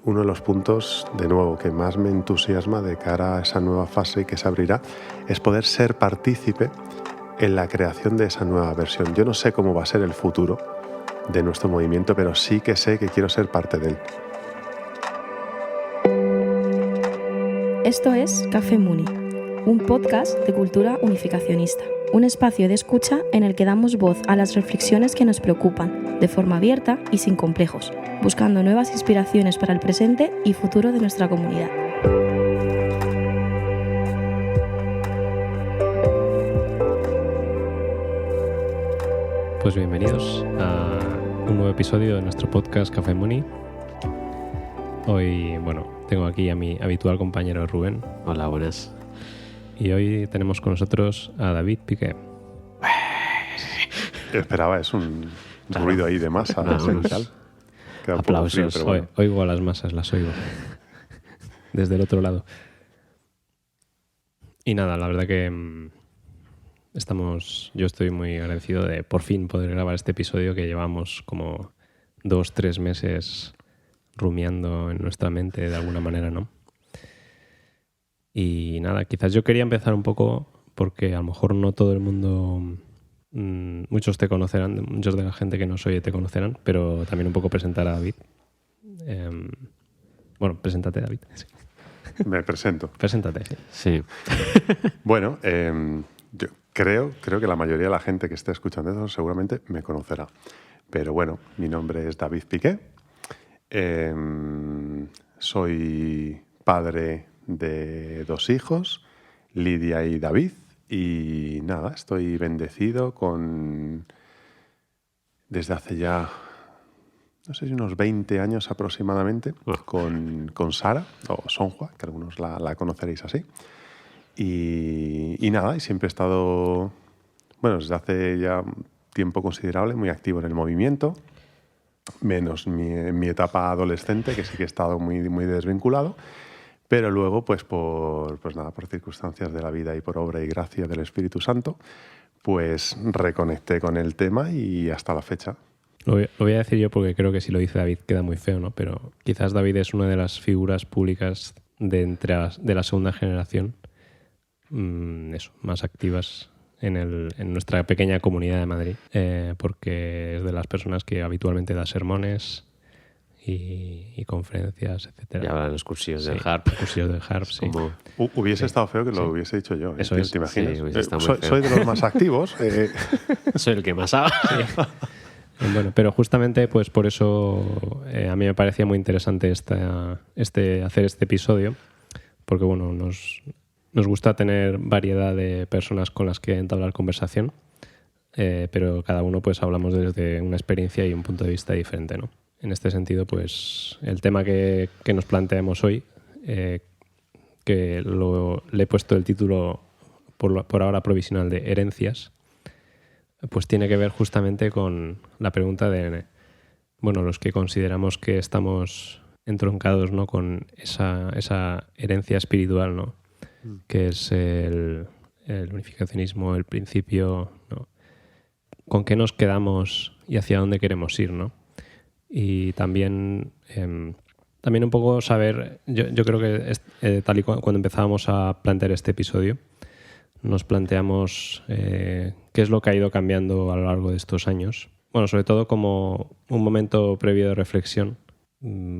uno de los puntos, de nuevo, que más me entusiasma de cara a esa nueva fase que se abrirá, es poder ser partícipe en la creación de esa nueva versión. Yo no sé cómo va a ser el futuro de nuestro movimiento, pero sí que sé que quiero ser parte de él. Esto es Café Muni, un podcast de cultura unificacionista, un espacio de escucha en el que damos voz a las reflexiones que nos preocupan, de forma abierta y sin complejos, buscando nuevas inspiraciones para el presente y futuro de nuestra comunidad. Pues bienvenidos a un nuevo episodio de nuestro podcast Café Muni. Hoy, tengo aquí a mi habitual compañero Rubén. Hola, buenas. Y hoy tenemos con nosotros a David Piqué. Esperaba, es un ruido ahí de masa. Aplausos. Frío, bueno. Oigo a las masas, las oigo. Desde el otro lado. Y nada, la verdad que yo estoy muy agradecido de por fin poder grabar este episodio que llevamos como 2-3 meses rumiando en nuestra mente de alguna manera, ¿no? Y nada, quizás yo quería empezar un poco porque a lo mejor no todo el mundo, muchos te conocerán, muchos de la gente que nos oye te conocerán, pero también un poco presentar a David. Preséntate, David. Sí. Me presento. Preséntate, sí. Bueno, yo creo que la mayoría de la gente que esté escuchando esto seguramente me conocerá. Pero bueno, mi nombre es David Piqué. Soy padre de 2 hijos, Lidia y David. Y nada, estoy bendecido desde hace ya, no sé si unos 20 años aproximadamente, con Sara, o Sonjua, que algunos la conoceréis así. Y nada, y siempre he estado, desde hace ya un tiempo considerable, muy activo en el movimiento, menos en mi etapa adolescente, que sí que he estado muy, muy desvinculado, pero luego, por circunstancias de la vida y por obra y gracia del Espíritu Santo, pues reconecté con el tema y hasta la fecha. Lo voy a decir yo porque creo que si lo dice David queda muy feo, ¿no? Pero quizás David es una de las figuras públicas de la segunda generación más activas en nuestra pequeña comunidad de Madrid, porque es de las personas que habitualmente da sermones y conferencias, etcétera. Y hablan los cursillos del sí, harp. Cursillos del harp, sí. Como... Hubiese estado feo que lo hubiese dicho yo. Eso es. ¿Te imaginas? Sí, soy de los más activos. Soy el que más sabe. Bueno, pero justamente pues por eso a mí me parecía muy interesante hacer este episodio, porque nos gusta tener variedad de personas con las que entablar conversación, pero cada uno pues hablamos desde una experiencia y un punto de vista diferente, ¿no? En este sentido, pues el tema que nos planteamos hoy, que le he puesto el título por ahora provisional de herencias, pues tiene que ver justamente con la pregunta de, los que consideramos que estamos entroncados, ¿no?, con esa herencia espiritual, ¿no?, que es el unificacionismo, el principio, ¿no?, con qué nos quedamos y hacia dónde queremos ir, ¿no? Y también un poco saber, yo creo que tal y cuando empezábamos a plantear este episodio, nos planteamos qué es lo que ha ido cambiando a lo largo de estos años. Sobre todo como un momento previo de reflexión,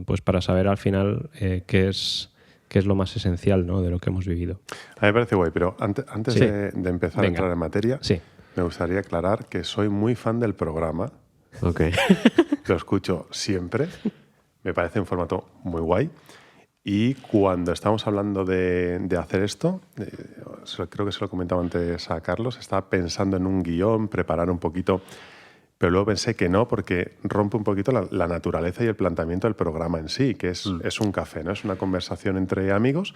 pues para saber al final qué es lo más esencial, ¿no?, de lo que hemos vivido. A mí me parece guay, pero antes sí. de empezar a entrar en materia, sí, me gustaría aclarar que soy muy fan del programa. Ok. Lo escucho siempre. Me parece un formato muy guay. Y cuando estábamos hablando de hacer esto, creo que se lo comentaba antes a Carlos, estaba pensando en un guión, preparar un poquito, pero luego pensé que no, porque rompe un poquito la naturaleza y el planteamiento del programa en sí, que es un café, ¿no? Es una conversación entre amigos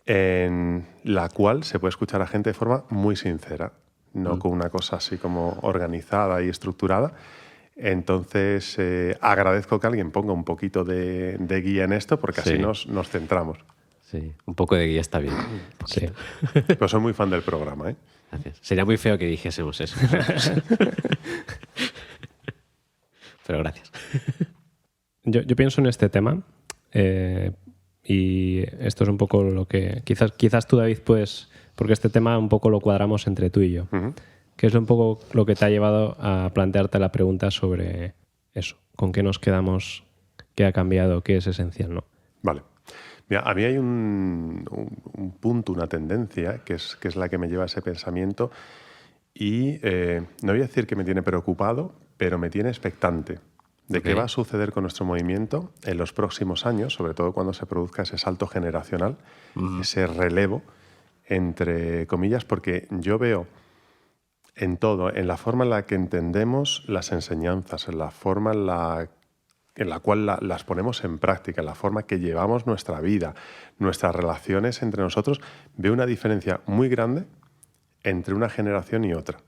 en la cual se puede escuchar a gente de forma muy sincera, no con una cosa así como organizada y estructurada. Entonces, agradezco que alguien ponga un poquito de guía en esto, porque así nos centramos. Sí, un poco de guía está bien. Sí. Pero soy muy fan del programa, ¿eh? Gracias. Sería muy feo que dijésemos eso. Pero gracias. Yo pienso en este tema Y esto es un poco lo que... Quizás tú, David, puedes... Porque este tema un poco lo cuadramos entre tú y yo. Ujú. Que es un poco lo que te ha llevado a plantearte la pregunta sobre eso. ¿Con qué nos quedamos? ¿Qué ha cambiado? ¿Qué es esencial? ¿No? Vale. Mira, a mí hay un punto, una tendencia, que es la que me lleva a ese pensamiento y no voy a decir que me tiene preocupado, pero me tiene expectante de qué va a suceder con nuestro movimiento en los próximos años, sobre todo cuando se produzca ese salto generacional, ese relevo, entre comillas, porque yo veo en todo, en la forma en la que entendemos las enseñanzas, en la forma en la cual las ponemos en práctica, en la forma que llevamos nuestra vida, nuestras relaciones entre nosotros, veo una diferencia muy grande entre una generación y otra.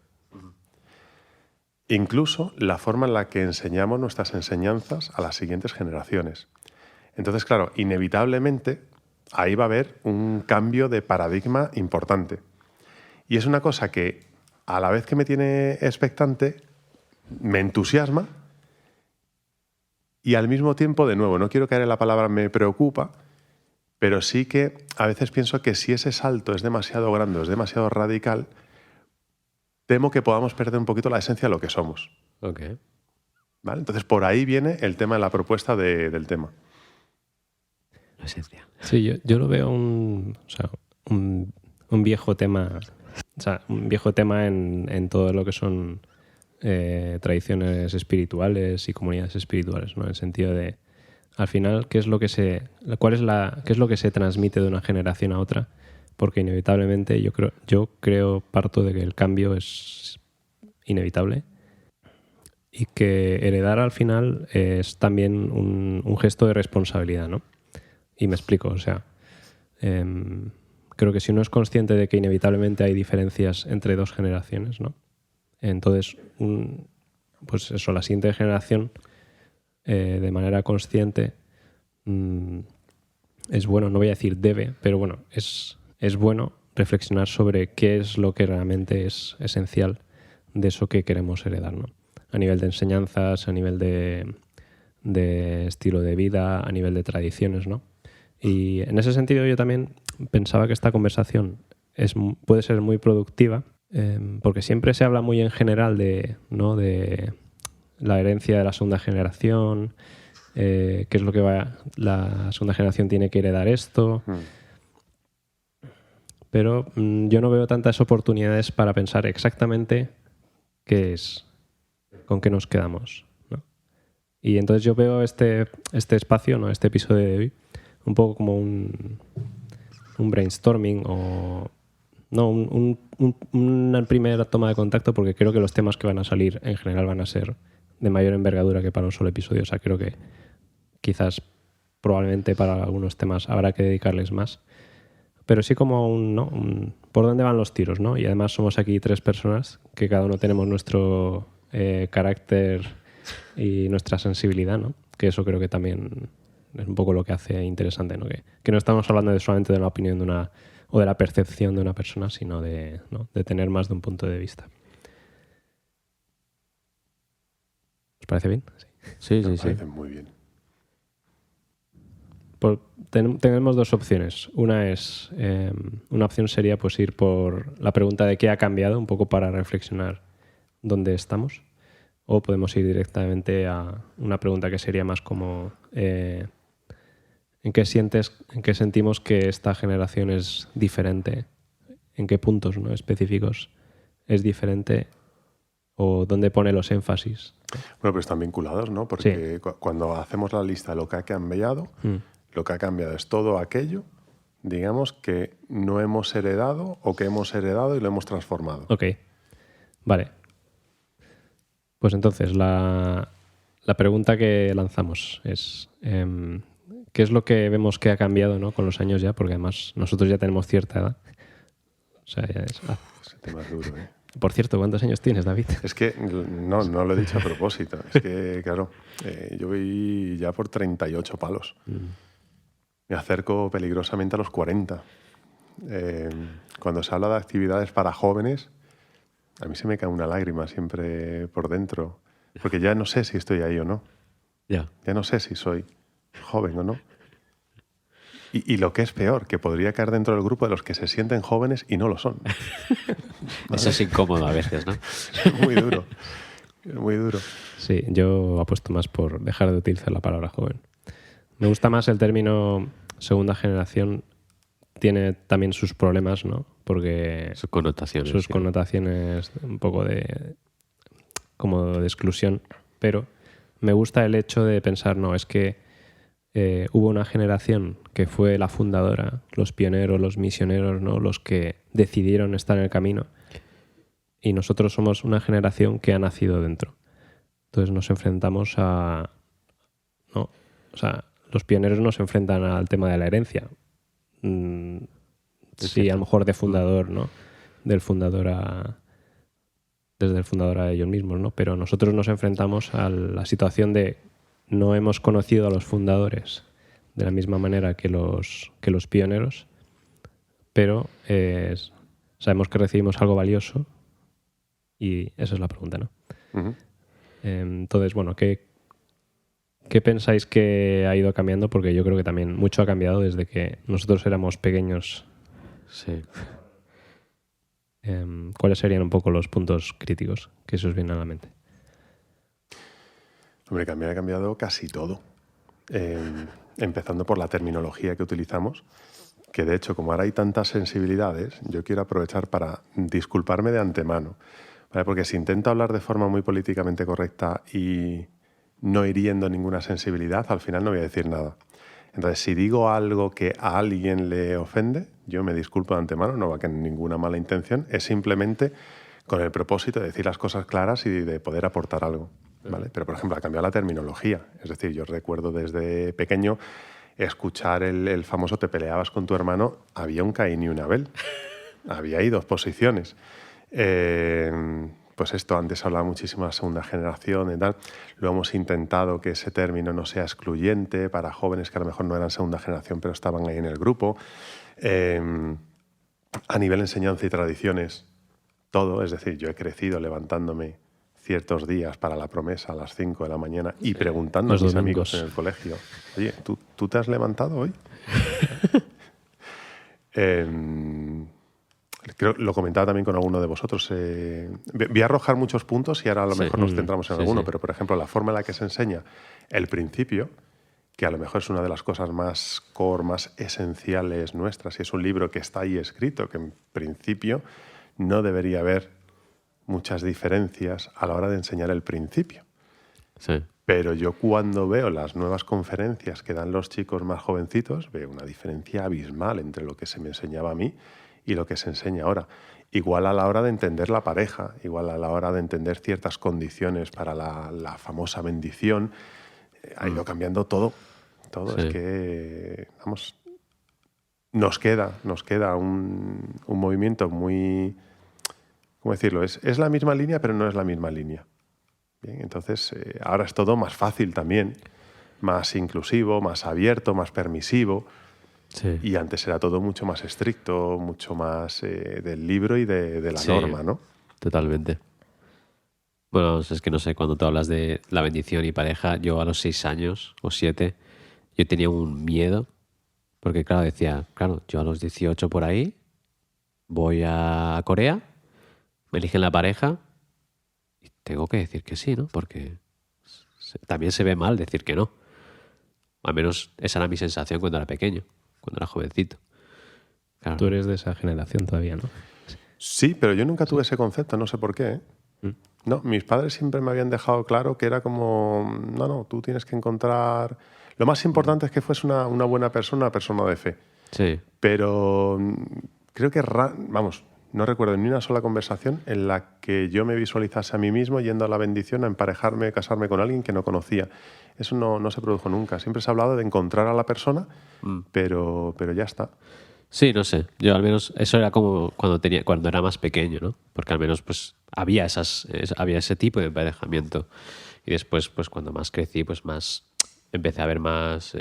Incluso la forma en la que enseñamos nuestras enseñanzas a las siguientes generaciones. Entonces, claro, inevitablemente ahí va a haber un cambio de paradigma importante. Y es una cosa que, a la vez que me tiene expectante, me entusiasma y al mismo tiempo, de nuevo, no quiero caer en la palabra me preocupa, pero sí que a veces pienso que si ese salto es demasiado grande, es demasiado radical, temo que podamos perder un poquito la esencia de lo que somos. Ok. ¿Vale? Entonces, por ahí viene el tema de la propuesta del tema. La esencia. Sí, yo lo veo un viejo tema, o sea, un viejo tema en todo lo que son tradiciones espirituales y comunidades espirituales, ¿no? En el sentido de, al final, qué es lo que se transmite de una generación a otra, porque inevitablemente yo parto de que el cambio es inevitable y que heredar al final es también un gesto de responsabilidad, ¿no? Y me explico, o sea, creo que si uno es consciente de que inevitablemente hay diferencias entre dos generaciones, ¿no? Entonces, pues eso, la siguiente generación, de manera consciente, es bueno, no voy a decir debe, pero bueno, es bueno reflexionar sobre qué es lo que realmente es esencial de eso que queremos heredar, ¿no? A nivel de enseñanzas, a nivel de estilo de vida, a nivel de tradiciones, ¿no? Y en ese sentido yo también pensaba que esta conversación puede ser muy productiva, porque siempre se habla muy en general de la herencia de la segunda generación, qué es lo que la segunda generación tiene que heredar esto, pero yo no veo tantas oportunidades para pensar exactamente qué es, con qué nos quedamos, ¿no? Y entonces yo veo este espacio, ¿no? Este episodio de hoy, un poco como un brainstorming o... No, una primera toma de contacto, porque creo que los temas que van a salir en general van a ser de mayor envergadura que para un solo episodio. O sea, creo que quizás probablemente para algunos temas habrá que dedicarles más. Pero sí como por dónde van los tiros, ¿no? Y además somos aquí 3 personas que cada uno tenemos nuestro carácter y nuestra sensibilidad, ¿no? Que eso creo que también es un poco lo que hace interesante, ¿no? Que no estamos hablando solamente de la opinión de una o de la percepción de una persona, sino de tener más de un punto de vista. ¿Os parece bien? Sí, Me sí. parece muy bien. Tenemos 2 opciones. Una opción sería pues ir por la pregunta de qué ha cambiado, un poco para reflexionar dónde estamos. O podemos ir directamente a una pregunta que sería más como ¿en qué sentimos que esta generación es diferente? ¿En qué puntos, ¿no?, específicos es diferente? ¿O dónde pone los énfasis? Bueno, pero están vinculados, ¿no? Porque cuando hacemos la lista de lo que ha cambiado, lo que ha cambiado es todo aquello, digamos, que no hemos heredado o que hemos heredado y lo hemos transformado. Ok, vale. Pues entonces la pregunta que lanzamos es ¿qué es lo que vemos que ha cambiado, ¿no?, con los años ya? Porque además nosotros ya tenemos cierta edad. O sea, ya es... Ese tema es duro, ¿eh? Por cierto, ¿cuántos años tienes, David? Es que no lo he dicho a propósito. Es que, claro, yo voy ya por 38 palos. Me acerco peligrosamente a los 40. Cuando se habla de actividades para jóvenes, a mí se me cae una lágrima siempre por dentro. Porque ya no sé si estoy ahí o no. Ya. Ya no sé si soy joven o no. Y lo que es peor, que podría caer dentro del grupo de los que se sienten jóvenes y no lo son. Eso es incómodo a veces, ¿no? Muy duro. Muy duro. Sí, yo apuesto más por dejar de utilizar la palabra joven. Me gusta más el término segunda generación. Tiene también sus problemas, ¿no? Porque Sus connotaciones. sus sí. connotaciones un poco como de exclusión, pero me gusta el hecho de pensar, no, es que hubo una generación que fue la fundadora, los pioneros, los misioneros, ¿no? Los que decidieron estar en el camino, y nosotros somos una generación que ha nacido dentro. Entonces nos enfrentamos a... ¿no? O sea, los pioneros nos enfrentan al tema de la herencia. Sí, a lo mejor de fundador, ¿no? Del fundador desde el fundador a ellos mismos, ¿no? Pero nosotros nos enfrentamos a la situación de no hemos conocido a los fundadores de la misma manera que los pioneros, pero sabemos que recibimos algo valioso y esa es la pregunta, ¿no? Ujú. Entonces, bueno, ¿qué pensáis que ha ido cambiando? Porque yo creo que también mucho ha cambiado desde que nosotros éramos pequeños. Sí. ¿Cuáles serían un poco los puntos críticos que se os vienen a la mente? Hombre, ha cambiado casi todo. Empezando por la terminología que utilizamos, que de hecho, como ahora hay tantas sensibilidades, yo quiero aprovechar para disculparme de antemano, ¿vale? Porque si intento hablar de forma muy políticamente correcta y no hiriendo ninguna sensibilidad, al final no voy a decir nada. Entonces, si digo algo que a alguien le ofende, yo me disculpo de antemano, no va con ninguna mala intención, es simplemente con el propósito de decir las cosas claras y de poder aportar algo, ¿vale? Pero, por ejemplo, ha cambiado la terminología. Es decir, yo recuerdo desde pequeño escuchar el famoso "te peleabas con tu hermano", había un Caín y un Abel. Había ahí dos posiciones. Pues esto, antes hablaba muchísimo de la segunda generación y tal. Lo hemos intentado que ese término no sea excluyente para jóvenes que a lo mejor no eran segunda generación, pero estaban ahí en el grupo. A nivel enseñanza y tradiciones, todo. Es decir, yo he crecido levantándome ciertos días para la promesa a las 5 de la mañana y preguntando a Los mis domingos. amigos en el colegio, oye, ¿tú te has levantado hoy? Creo, lo comentaba también con alguno de vosotros. Voy a arrojar muchos puntos y ahora a lo Sí. mejor nos centramos en Sí, alguno, sí. pero por ejemplo, la forma en la que se enseña el principio, que a lo mejor es una de las cosas más core, más esenciales nuestras, y es un libro que está ahí escrito, que en principio no debería haber muchas diferencias a la hora de enseñar el principio. Sí. Pero yo cuando veo las nuevas conferencias que dan los chicos más jovencitos, veo una diferencia abismal entre lo que se me enseñaba a mí y lo que se enseña ahora. Igual a la hora de entender la pareja, igual a la hora de entender ciertas condiciones para la famosa bendición, ha ido cambiando todo. Todo. Sí. Es que, vamos, nos queda un movimiento muy... ¿Cómo decirlo? Es la misma línea, pero no es la misma línea. Bien, entonces, ahora es todo más fácil también, más inclusivo, más abierto, más permisivo. Sí. Y antes era todo mucho más estricto, mucho más del libro y de la Sí, norma, ¿no? Totalmente. Bueno, es que no sé, cuando tú hablas de la bendición y pareja, yo a los 6 años o 7, yo tenía un miedo, porque claro, decía, claro, yo a los 18 por ahí voy a Corea, me eligen la pareja y tengo que decir que sí, ¿no? Porque también se ve mal decir que no. Al menos esa era mi sensación cuando era pequeño, cuando era jovencito. Claro. Tú eres de esa generación todavía, ¿no? Sí, pero yo nunca tuve ese concepto, no sé por qué. ¿eh? No, mis padres siempre me habían dejado claro que era como, no, tú tienes que encontrar... Lo más importante es que fuese una buena persona, una persona de fe. Sí, Pero creo que, vamos, no recuerdo ni una sola conversación en la que yo me visualizase a mí mismo yendo a la bendición a emparejarme, casarme con alguien que no conocía. Eso no se produjo nunca. Siempre se ha hablado de encontrar a la persona, pero ya está. sí, no sé. Yo al menos eso era como cuando era más pequeño, ¿no? Porque al menos pues había ese tipo de emparejamiento. Y después, pues cuando más crecí, pues más empecé a ver más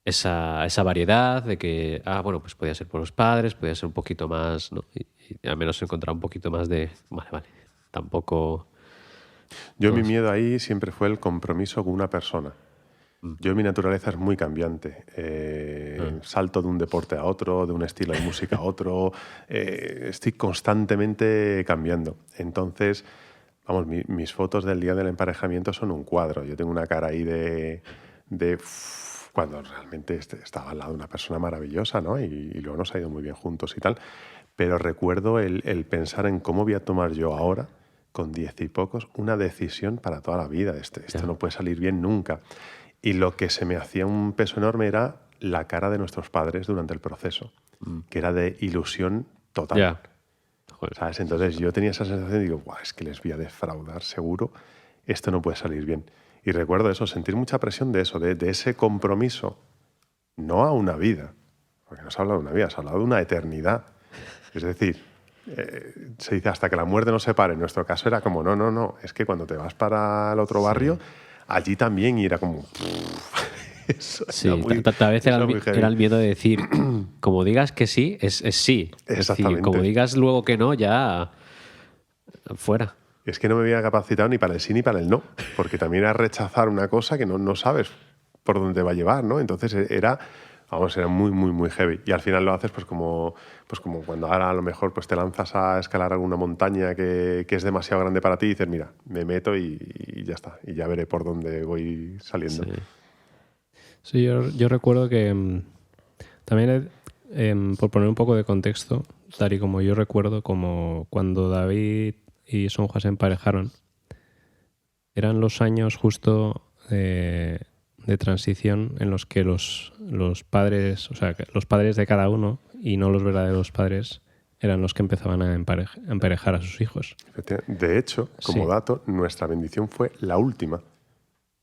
esa variedad de que, bueno, pues podía ser por los padres, podía ser un poquito más, ¿no? Y al menos encontrar un poquito más de, vale, tampoco... Mi miedo ahí siempre fue el compromiso con una persona. Yo, mi naturaleza es muy cambiante. Salto de un deporte a otro, de un estilo de música a otro. Estoy constantemente cambiando. Entonces, vamos, mis fotos del día del emparejamiento son un cuadro. Yo tengo una cara ahí cuando realmente estaba al lado de una persona maravillosa, ¿no? Y luego nos ha ido muy bien juntos y tal. Pero recuerdo el pensar en cómo voy a tomar yo ahora, con 10 y pocos, una decisión para toda la vida. Esto no puede salir bien nunca. Y lo que se me hacía un peso enorme era la cara de nuestros padres durante el proceso, que era de ilusión total. ¿Sabes? Entonces yo tenía esa sensación y digo, guau, es que les voy a defraudar seguro, esto no puede salir bien. Y recuerdo eso, sentir mucha presión de eso, de ese compromiso, no a una vida, porque no se ha hablado de una vida, se ha hablado de una eternidad. Es decir, se dice hasta que la muerte nos separe. En nuestro caso era como, no, es que cuando te vas para el otro barrio, allí también, y era como... Sí, tal vez era el miedo de decir, como digas que sí, es sí. Es decir, como digas luego que no, ya fuera. Es que no me había capacitado ni para el sí ni para el no, porque también era rechazar una cosa que no sabes por dónde va a llevar, ¿no? Entonces era muy, muy, muy heavy. Y al final lo haces pues como cuando ahora a lo mejor pues te lanzas a escalar alguna montaña que es demasiado grande para ti y dices, mira, me meto y ya está. Y ya veré por dónde voy saliendo. Sí, yo recuerdo que también, por poner un poco de contexto, tal y como yo recuerdo, como cuando David y Sonja se emparejaron, eran los años justo de transición en los que los padres, o sea, los padres de cada uno y no los verdaderos padres eran los que empezaban a emparejar a sus hijos. De hecho, como dato, nuestra bendición fue la última,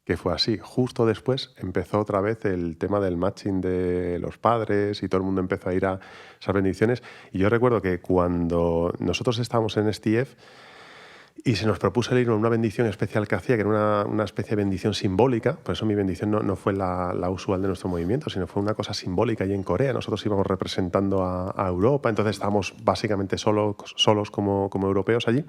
que fue así. Justo después empezó otra vez el tema del matching de los padres y todo el mundo empezó a ir a esas bendiciones. Y yo recuerdo que cuando nosotros estábamos en STF y se nos propuso el ir a una bendición especial que hacía, que era una especie de bendición simbólica, por eso mi bendición no fue la usual de nuestro movimiento, sino fue una cosa simbólica allí en Corea. Nosotros íbamos representando a Europa, entonces estábamos básicamente solos como europeos allí.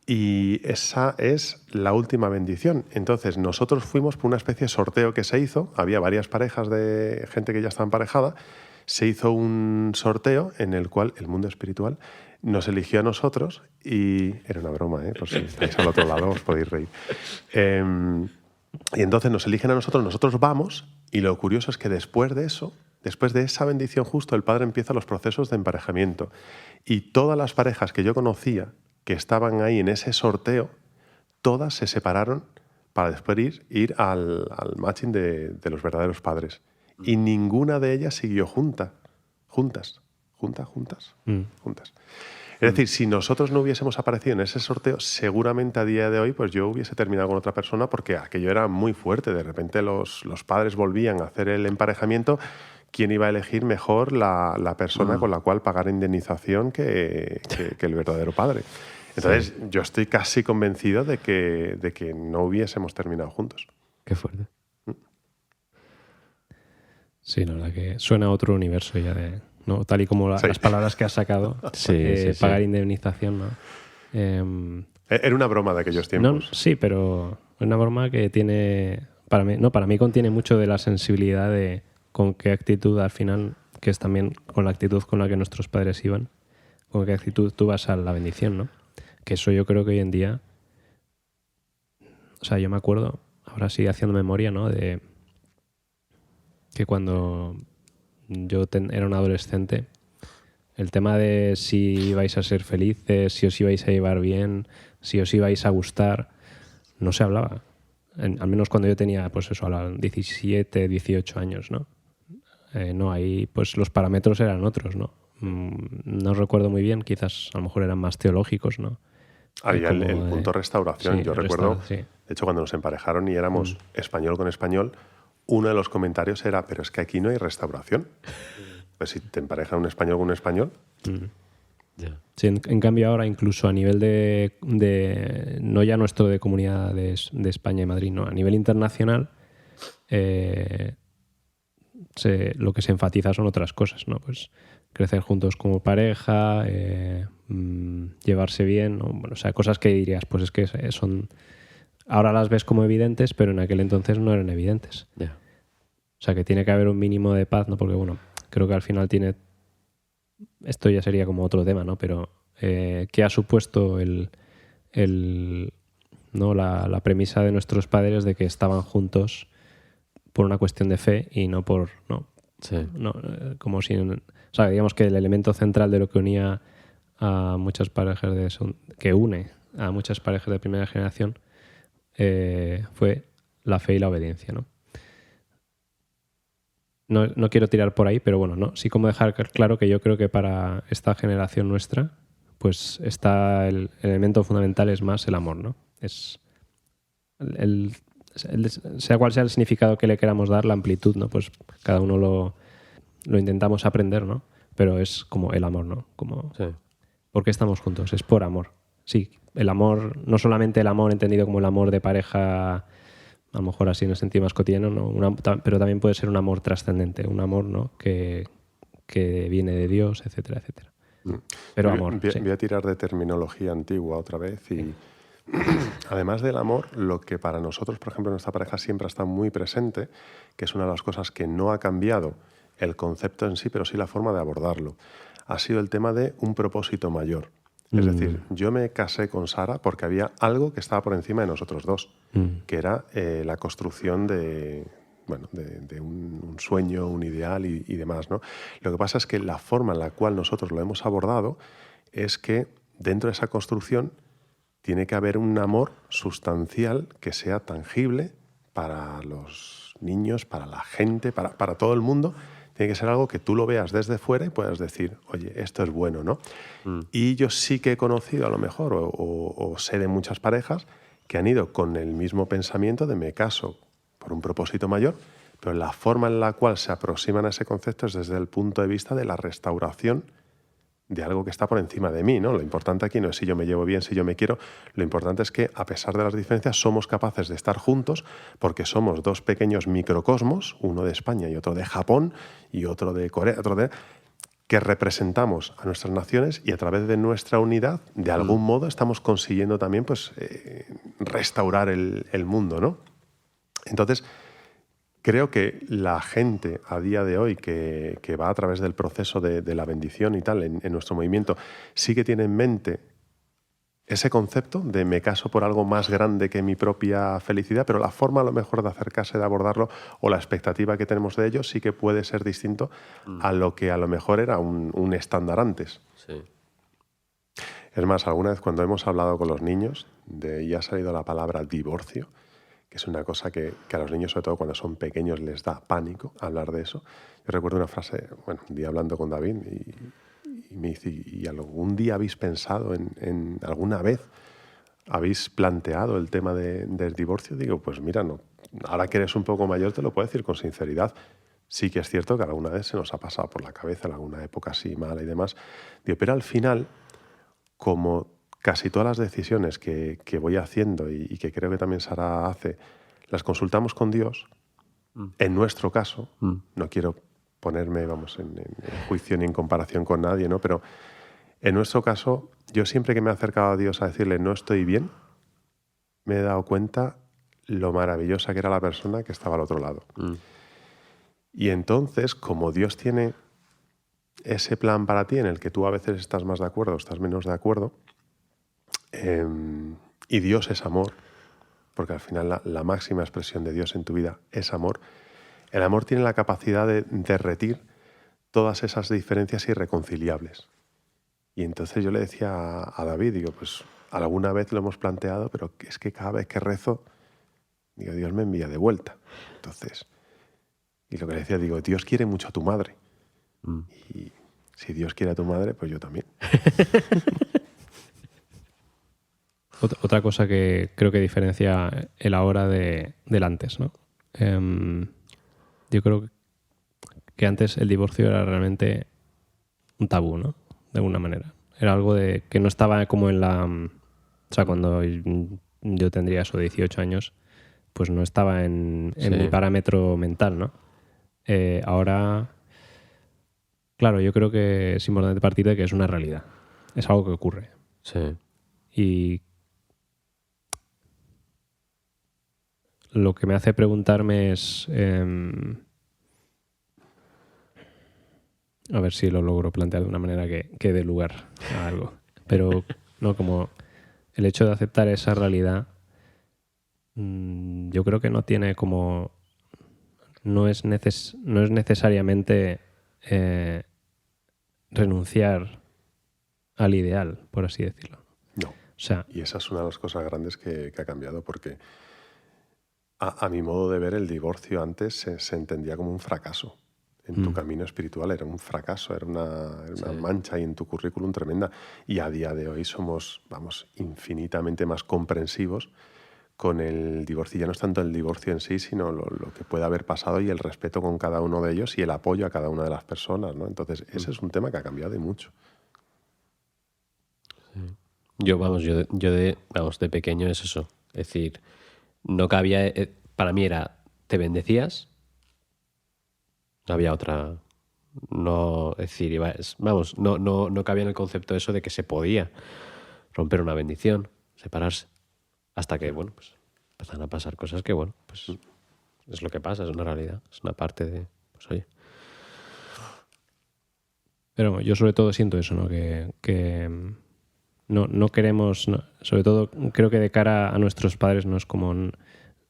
Y esa es la última bendición. Entonces nosotros fuimos por una especie de sorteo que se hizo. Había varias parejas de gente que ya estaba emparejada. Se hizo un sorteo en el cual el mundo espiritual nos eligió a nosotros y... Era una broma, por si estáis al otro lado os podéis reír. Y entonces nos eligen a nosotros vamos, y lo curioso es que después de eso, después de esa bendición justo, el padre empieza los procesos de emparejamiento. Y todas las parejas que yo conocía que estaban ahí en ese sorteo, todas se separaron para después ir al matching de los verdaderos padres. Y ninguna de ellas siguió juntas. Es decir, si nosotros no hubiésemos aparecido en ese sorteo, seguramente a día de hoy pues yo hubiese terminado con otra persona, porque aquello era muy fuerte. De repente los padres volvían a hacer el emparejamiento. ¿Quién iba a elegir mejor la persona con la cual pagar indemnización que el verdadero padre? Entonces, yo estoy casi convencido de que no hubiésemos terminado juntos. Qué fuerte. Sí, la verdad que suena a otro universo ya ¿no? Tal y como las palabras que has sacado. Pagar indemnización, ¿no? Era una broma de aquellos tiempos. No, sí, pero una broma que tiene... Para mí contiene mucho de la sensibilidad de con qué actitud al final, que es también con la actitud con la que nuestros padres iban, con qué actitud tú vas a la bendición, ¿no? Que eso yo creo que hoy en día... O sea, yo me acuerdo, ahora sí haciendo memoria, ¿no? De que cuando yo era un adolescente, el tema de si vais a ser felices, si os ibais a llevar bien, si os ibais a gustar, no se hablaba. Al menos cuando yo tenía, pues eso, a los 17, 18 años, ¿no? No, ahí pues los parámetros eran otros, ¿no? No recuerdo muy bien, quizás a lo mejor eran más teológicos, ¿no? Había el punto restauración. Yo recuerdo, de hecho, cuando nos emparejaron y éramos español con español, uno de los comentarios era, pero es que aquí no hay restauración. Pues si te empareja un español con un español... Sí, en cambio ahora incluso a nivel de no ya nuestro de Comunidad de España y Madrid, no, a nivel internacional lo que se enfatiza son otras cosas, ¿no? Pues crecer juntos como pareja, llevarse bien, ¿no? Bueno, o sea, cosas que dirías, pues es que son ahora las ves como evidentes, pero en aquel entonces no eran evidentes. Ya. O sea, que tiene que haber un mínimo de paz, ¿no? Porque, bueno, creo que al final tiene... Esto ya sería como otro tema, ¿no? Pero ¿qué ha supuesto ¿no? la premisa de nuestros padres de que estaban juntos por una cuestión de fe y no por... No, Sí. no, como si... O sea, digamos que el elemento central de lo que unía a muchas parejas que une a muchas parejas de primera generación fue la fe y la obediencia, ¿no? No quiero tirar por ahí, pero bueno, no, sí como dejar claro que yo creo que para esta generación nuestra, pues está el elemento fundamental es más el amor, ¿no? Es sea cual sea el significado que le queramos dar, la amplitud, ¿no? Pues cada uno lo intentamos aprender, ¿no? Pero es como el amor, ¿no? Como, Sí. ¿por qué estamos juntos? Es por amor. Sí, el amor, no solamente el amor entendido como el amor de pareja, a lo mejor así en el sentido más cotidiano, ¿no? Pero también puede ser un amor trascendente, un amor, ¿no? que viene de Dios, etcétera, etcétera. Pero amor, sí. Voy a tirar de terminología antigua otra vez y además del amor, lo que para nosotros, por ejemplo, en nuestra pareja siempre está muy presente, que es una de las cosas que no ha cambiado el concepto en sí, pero sí la forma de abordarlo, ha sido el tema de un propósito mayor. Es decir, yo me casé con Sara porque había algo que estaba por encima de nosotros dos, que era la construcción de un sueño, un ideal y demás, ¿no? Lo que pasa es que la forma en la cual nosotros lo hemos abordado es que dentro de esa construcción tiene que haber un amor sustancial que sea tangible para los niños, para la gente, para todo el mundo. Tiene que ser algo que tú lo veas desde fuera y puedas decir, oye, esto es bueno, ¿no? Y yo sí que he conocido a lo mejor, o sé de muchas parejas que han ido con el mismo pensamiento de me caso por un propósito mayor, pero la forma en la cual se aproximan a ese concepto es desde el punto de vista de la restauración de algo que está por encima de mí, ¿no? Lo importante aquí no es si yo me llevo bien, si yo me quiero, lo importante es que a pesar de las diferencias somos capaces de estar juntos porque somos dos pequeños microcosmos, uno de España y otro de Japón y otro de Corea, que representamos a nuestras naciones y a través de nuestra unidad, de algún modo, estamos consiguiendo también pues, restaurar el mundo, ¿no? Entonces, creo que la gente a día de hoy que va a través del proceso de la bendición y tal en nuestro movimiento sí que tiene en mente ese concepto de me caso por algo más grande que mi propia felicidad, pero la forma a lo mejor de acercarse, de abordarlo o la expectativa que tenemos de ello sí que puede ser distinto a lo que a lo mejor era un estándar antes. Sí. Es más, alguna vez cuando hemos hablado con los niños y ha salido la palabra divorcio, que es una cosa que a los niños, sobre todo cuando son pequeños, les da pánico hablar de eso. Yo recuerdo una frase, bueno, un día hablando con David y me dice, ¿y algún día habéis pensado en alguna vez habéis planteado el tema del divorcio? Digo, pues mira, no, ahora que eres un poco mayor te lo puedo decir con sinceridad. Sí que es cierto que alguna vez se nos ha pasado por la cabeza en alguna época así mala y demás. Digo, pero al final, como casi todas las decisiones que voy haciendo y que creo que también Sara hace, las consultamos con Dios. En nuestro caso, no quiero ponerme, vamos, en juicio ni en comparación con nadie, ¿no? Pero en nuestro caso, yo siempre que me he acercado a Dios a decirle no estoy bien, me he dado cuenta lo maravillosa que era la persona que estaba al otro lado. Y entonces, como Dios tiene ese plan para ti en el que tú a veces estás más de acuerdo, estás menos de acuerdo, y Dios es amor, porque al final la máxima expresión de Dios en tu vida es amor. El amor tiene la capacidad de derretir todas esas diferencias irreconciliables. Y entonces yo le decía a David, digo, pues alguna vez lo hemos planteado, pero es que cada vez que rezo, digo, Dios me envía de vuelta. Entonces, y lo que le decía, digo, Dios quiere mucho a tu madre. Y si Dios quiere a tu madre, pues yo también. Otra cosa que creo que diferencia el ahora del antes, ¿no? Yo creo que antes el divorcio era realmente un tabú, ¿no? De alguna manera. Era algo que no estaba como en la... O sea, cuando yo tendría eso, 18 años, pues no estaba en mi parámetro mental, ¿no? Ahora, claro, yo creo que es importante partir de que es una realidad. Es algo que ocurre. Sí. Y lo que me hace preguntarme es... a ver si lo logro plantear de una manera que dé lugar a algo. Pero no, como el hecho de aceptar esa realidad, yo creo que no tiene como... No es necesariamente renunciar al ideal, por así decirlo. No. O sea, Y esa es una de las cosas grandes que ha cambiado, porque a mi modo de ver el divorcio antes se entendía como un fracaso. En tu camino espiritual era un fracaso, era una mancha ahí en tu currículum tremenda. Y a día de hoy somos, vamos, infinitamente más comprensivos con el divorcio. Ya no es tanto el divorcio en sí, sino lo que puede haber pasado y el respeto con cada uno de ellos y el apoyo a cada una de las personas, ¿no? Entonces, ese es un tema que ha cambiado y mucho. Yo de pequeño es eso. Es decir, no cabía... para mí era, te bendecías, no había otra... No, es decir, no cabía en el concepto eso de que se podía romper una bendición, separarse. Hasta que, bueno, pues empiezan a pasar cosas que, bueno, pues es lo que pasa, es una realidad, es una parte de... Pues oye. pero yo sobre todo siento eso, ¿no? Que no queremos... sobre todo creo que de cara a nuestros padres no es como...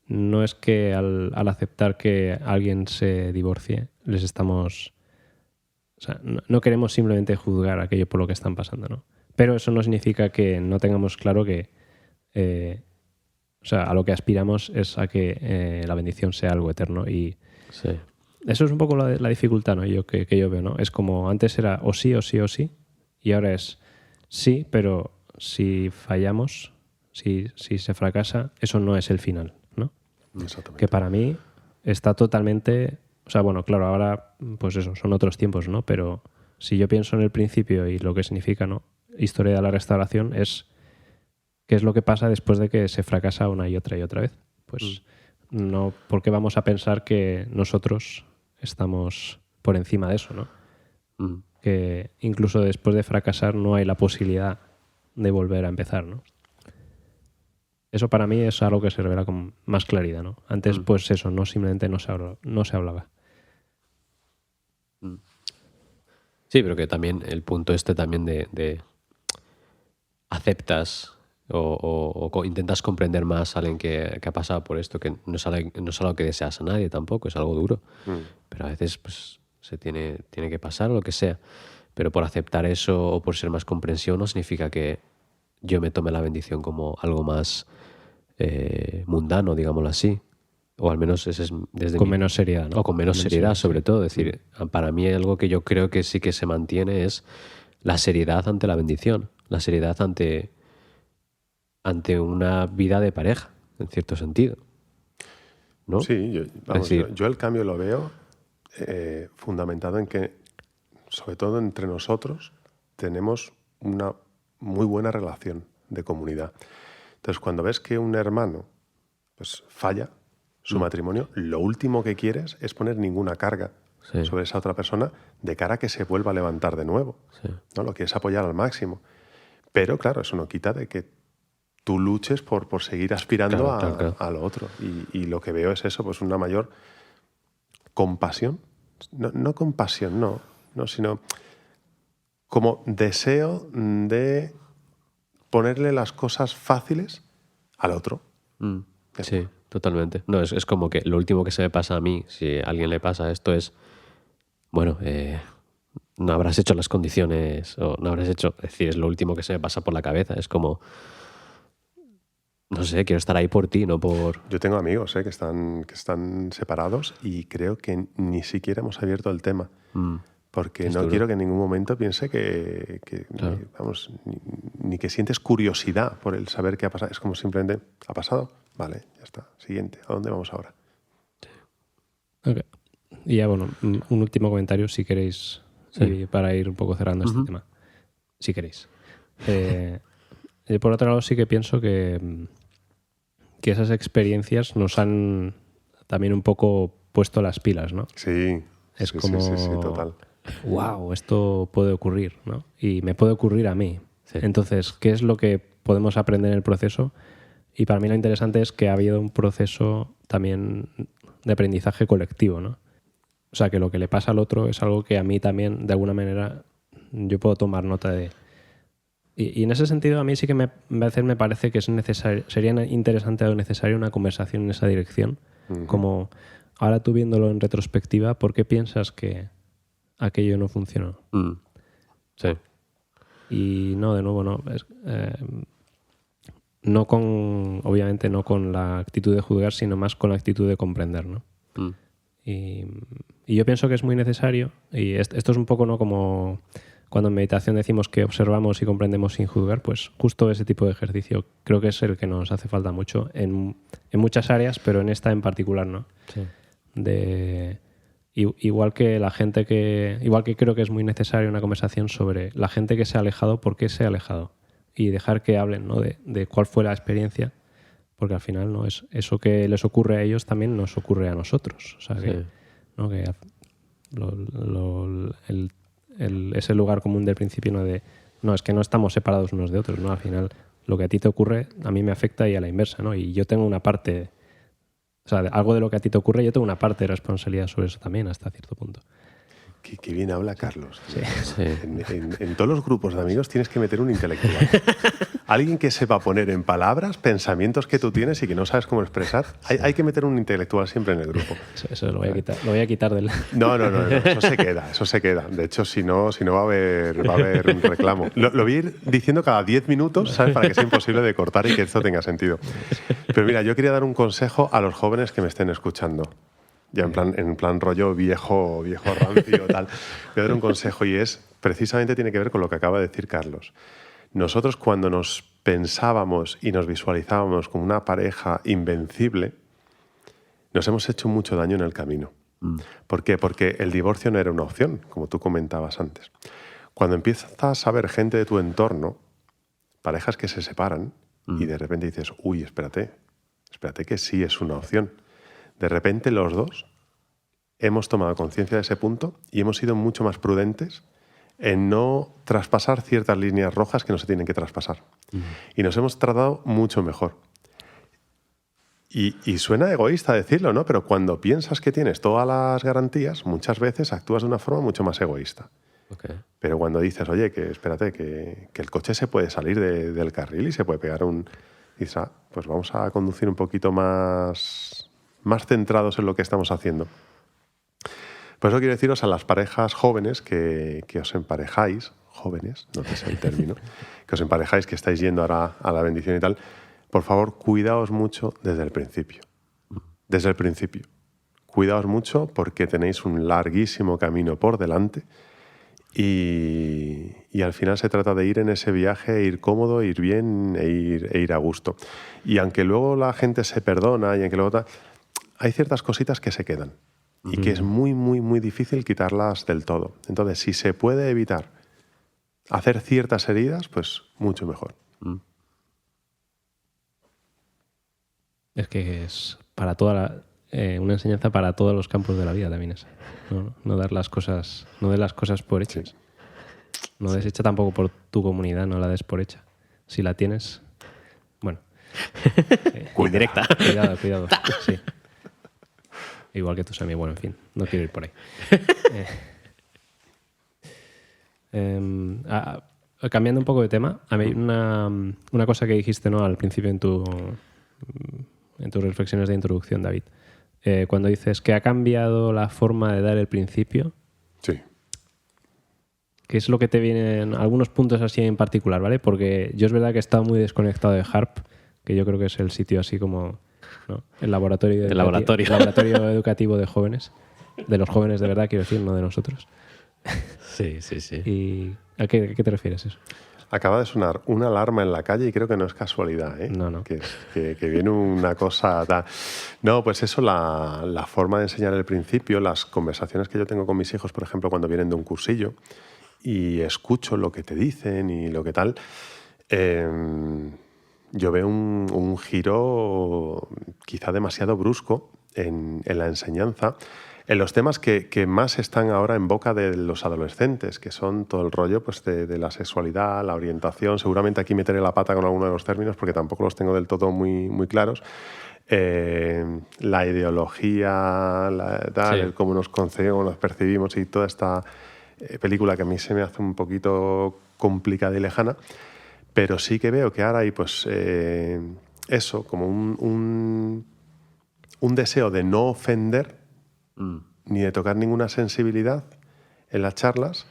No es que al aceptar que alguien se divorcie les estamos... O sea, no queremos simplemente juzgar aquello por lo que están pasando, ¿no? Pero eso no significa que no tengamos claro que... o sea, a lo que aspiramos es a que la bendición sea algo eterno. Y Sí. eso es un poco la dificultad, ¿no? Que yo veo, ¿no? Es como antes era o sí, o sí, o sí. Y ahora es sí, pero si fallamos, si se fracasa, eso no es el final, ¿no? Exactamente. Que para mí está totalmente... O sea, bueno, claro, ahora pues eso, son otros tiempos, ¿no? Pero si yo pienso en el principio y lo que significa, ¿no? Historia de la restauración es qué es lo que pasa después de que se fracasa una y otra vez. Pues no, porque vamos a pensar que nosotros estamos por encima de eso, ¿no? Que incluso después de fracasar no hay la posibilidad de volver a empezar, ¿no? Eso para mí es algo que se revela con más claridad, ¿no? Antes, pues eso, simplemente no se hablaba. Sí, pero que también el punto también de aceptas o intentas comprender más a alguien que ha pasado por esto, que no es algo que deseas a nadie tampoco, es algo duro. Pero a veces pues se tiene que pasar o lo que sea. Pero por aceptar eso o por ser más comprensivo no significa que yo me tome la bendición como algo más mundano, digámoslo así. O al menos ese es desde Con menos seriedad, ¿no? O con menos seriedad, sobre todo. Es decir, para mí algo que yo creo que sí que se mantiene es la seriedad ante la bendición. La seriedad ante una vida de pareja, en cierto sentido. ¿No? Sí, decir, yo el cambio lo veo fundamentado en que, sobre todo entre nosotros, tenemos una muy buena relación de comunidad. Entonces, cuando ves que un hermano pues, falla su matrimonio, lo último que quieres es poner ninguna carga sobre esa otra persona de cara a que se vuelva a levantar de nuevo. Sí. ¿No? Lo quieres apoyar al máximo. Pero, claro, eso no quita de que tú luches por seguir aspirando Claro. a lo otro. Y lo que veo es eso, pues una mayor compasión. No compasión, no, sino como deseo de ponerle las cosas fáciles al otro. Sí, totalmente. No, es como que lo último que se me pasa a mí, si a alguien le pasa esto, es, bueno, no habrás hecho las condiciones o no habrás hecho... Es decir, es lo último que se me pasa por la cabeza. Es como... No sé, quiero estar ahí por ti, no por... Yo tengo amigos que están separados y creo que ni siquiera hemos abierto el tema. Porque no quiero que en ningún momento piense que Claro. vamos, ni que sientes curiosidad por el saber qué ha pasado. Es como simplemente, ¿ha pasado? Vale, ya está. Siguiente. ¿A dónde vamos ahora? Okay. Y ya, bueno, un último comentario, si queréis, y para ir un poco cerrando este tema. Si queréis. Y por otro lado, sí que pienso que esas experiencias nos han también un poco puesto las pilas, ¿no? Sí. Es sí, como... Sí, total. ¡Wow! Esto puede ocurrir, ¿no? Y me puede ocurrir a mí. Sí. Entonces, ¿qué es lo que podemos aprender en el proceso? Y para mí lo interesante es que ha habido un proceso también de aprendizaje colectivo, ¿no? O sea, que lo que le pasa al otro es algo que a mí también, de alguna manera, yo puedo tomar nota de... Y en ese sentido, a mí sí que a veces me parece que es necesario, sería interesante o necesaria una conversación en esa dirección. Como ahora tú viéndolo en retrospectiva, ¿por qué piensas que aquello no funcionó? Sí. Y no, de nuevo, no. No con, obviamente, no con la actitud de juzgar, sino más con la actitud de comprender, ¿no? Y yo pienso que es muy necesario, y esto es un poco, ¿no?, como cuando en meditación decimos que observamos y comprendemos sin juzgar, pues justo ese tipo de ejercicio creo que es el que nos hace falta mucho en muchas áreas, pero en esta en particular, ¿no? Sí. Igual que creo que es muy necesaria una conversación sobre la gente que se ha alejado, por qué se ha alejado, y dejar que hablen, ¿no?, de cuál fue la experiencia, porque al final, ¿no?, es eso que les ocurre a ellos también nos ocurre a nosotros. O sea, que, ¿no?, que ese lugar común del principio, ¿no?, es que no estamos separados unos de otros, ¿no? Al final lo que a ti te ocurre a mí me afecta y a la inversa, ¿no? Y yo tengo una parte, o sea, algo de lo que a ti te ocurre, yo tengo una parte de responsabilidad sobre eso también hasta cierto punto. Qué bien habla Carlos. Sí. En todos los grupos de amigos tienes que meter un intelectual. Alguien que sepa poner en palabras pensamientos que tú tienes y que no sabes cómo expresar. Hay que meter un intelectual siempre en el grupo. Eso lo voy a quitar del... No, eso se queda. De hecho, si no va a haber un reclamo. Lo voy a ir diciendo cada 10 minutos, ¿sabes? Para que sea imposible de cortar y que esto tenga sentido. Pero mira, yo quería dar un consejo a los jóvenes que me estén escuchando. Ya en plan rollo viejo rancio tal. Voy a dar un consejo y precisamente tiene que ver con lo que acaba de decir Carlos. Nosotros cuando nos pensábamos y nos visualizábamos como una pareja invencible, nos hemos hecho mucho daño en el camino. ¿Por qué? Porque el divorcio no era una opción, como tú comentabas antes. Cuando empiezas a ver gente de tu entorno, parejas que se separan, y de repente dices, uy, espérate que sí es una opción. De repente los dos hemos tomado conciencia de ese punto y hemos sido mucho más prudentes en no traspasar ciertas líneas rojas que no se tienen que traspasar. Y nos hemos tratado mucho mejor. Y suena egoísta decirlo, ¿no? Pero cuando piensas que tienes todas las garantías, muchas veces actúas de una forma mucho más egoísta. Okay. Pero cuando dices, oye, que espérate, que el coche se puede salir del carril y se puede pegar dices, pues vamos a conducir un poquito más centrados en lo que estamos haciendo. Por eso quiero deciros a las parejas jóvenes que os emparejáis, jóvenes, no sé el término, que os emparejáis, que estáis yendo ahora a la bendición y tal, por favor, cuidaos mucho desde el principio. Desde el principio. Cuidaos mucho porque tenéis un larguísimo camino por delante y al final se trata de ir en ese viaje, ir cómodo, ir bien e ir a gusto. Y aunque luego la gente se perdona y aunque luego hay ciertas cositas que se quedan y que es muy, muy, muy difícil quitarlas del todo. Entonces, si se puede evitar hacer ciertas heridas, pues mucho mejor. Es que es para toda una enseñanza para todos los campos de la vida también es. No dar las cosas, no des las cosas por hechas. Sí. No des hecha tampoco por tu comunidad, no la des por hecha. Si la tienes, bueno. Indirecta. Cuidado. Sí. Igual que tus amigos. Bueno, en fin, no quiero ir por ahí. Cambiando un poco de tema, a mí una cosa que dijiste, ¿no?, al principio en tus reflexiones de introducción, David, cuando dices que ha cambiado la forma de dar el principio. Sí. ¿Qué es lo que te vienen algunos puntos así en particular, ¿vale? Porque yo es verdad que he estado muy desconectado de HARP, que yo creo que es el sitio así como, ¿no?, el laboratorio educativo de jóvenes, de los jóvenes de verdad, quiero decir, no de nosotros. Sí. ¿Y a qué te refieres eso? Acaba de sonar una alarma en la calle y creo que no es casualidad, ¿eh? No. Que viene una cosa... No, pues eso, la forma de enseñar el principio, las conversaciones que yo tengo con mis hijos, por ejemplo, cuando vienen de un cursillo y escucho lo que te dicen y lo que tal, yo veo un giro quizá demasiado brusco en la enseñanza, en los temas que más están ahora en boca de los adolescentes, que son todo el rollo pues, de la sexualidad, la orientación. Seguramente aquí meteré la pata con alguno de los términos porque tampoco los tengo del todo muy, muy claros. la ideología, Sí. el cómo nos concebimos, nos percibimos y toda esta película que a mí se me hace un poquito complicada y lejana, pero sí que veo que ahora hay pues eso, como un deseo de no ofender ni de tocar ninguna sensibilidad en las charlas,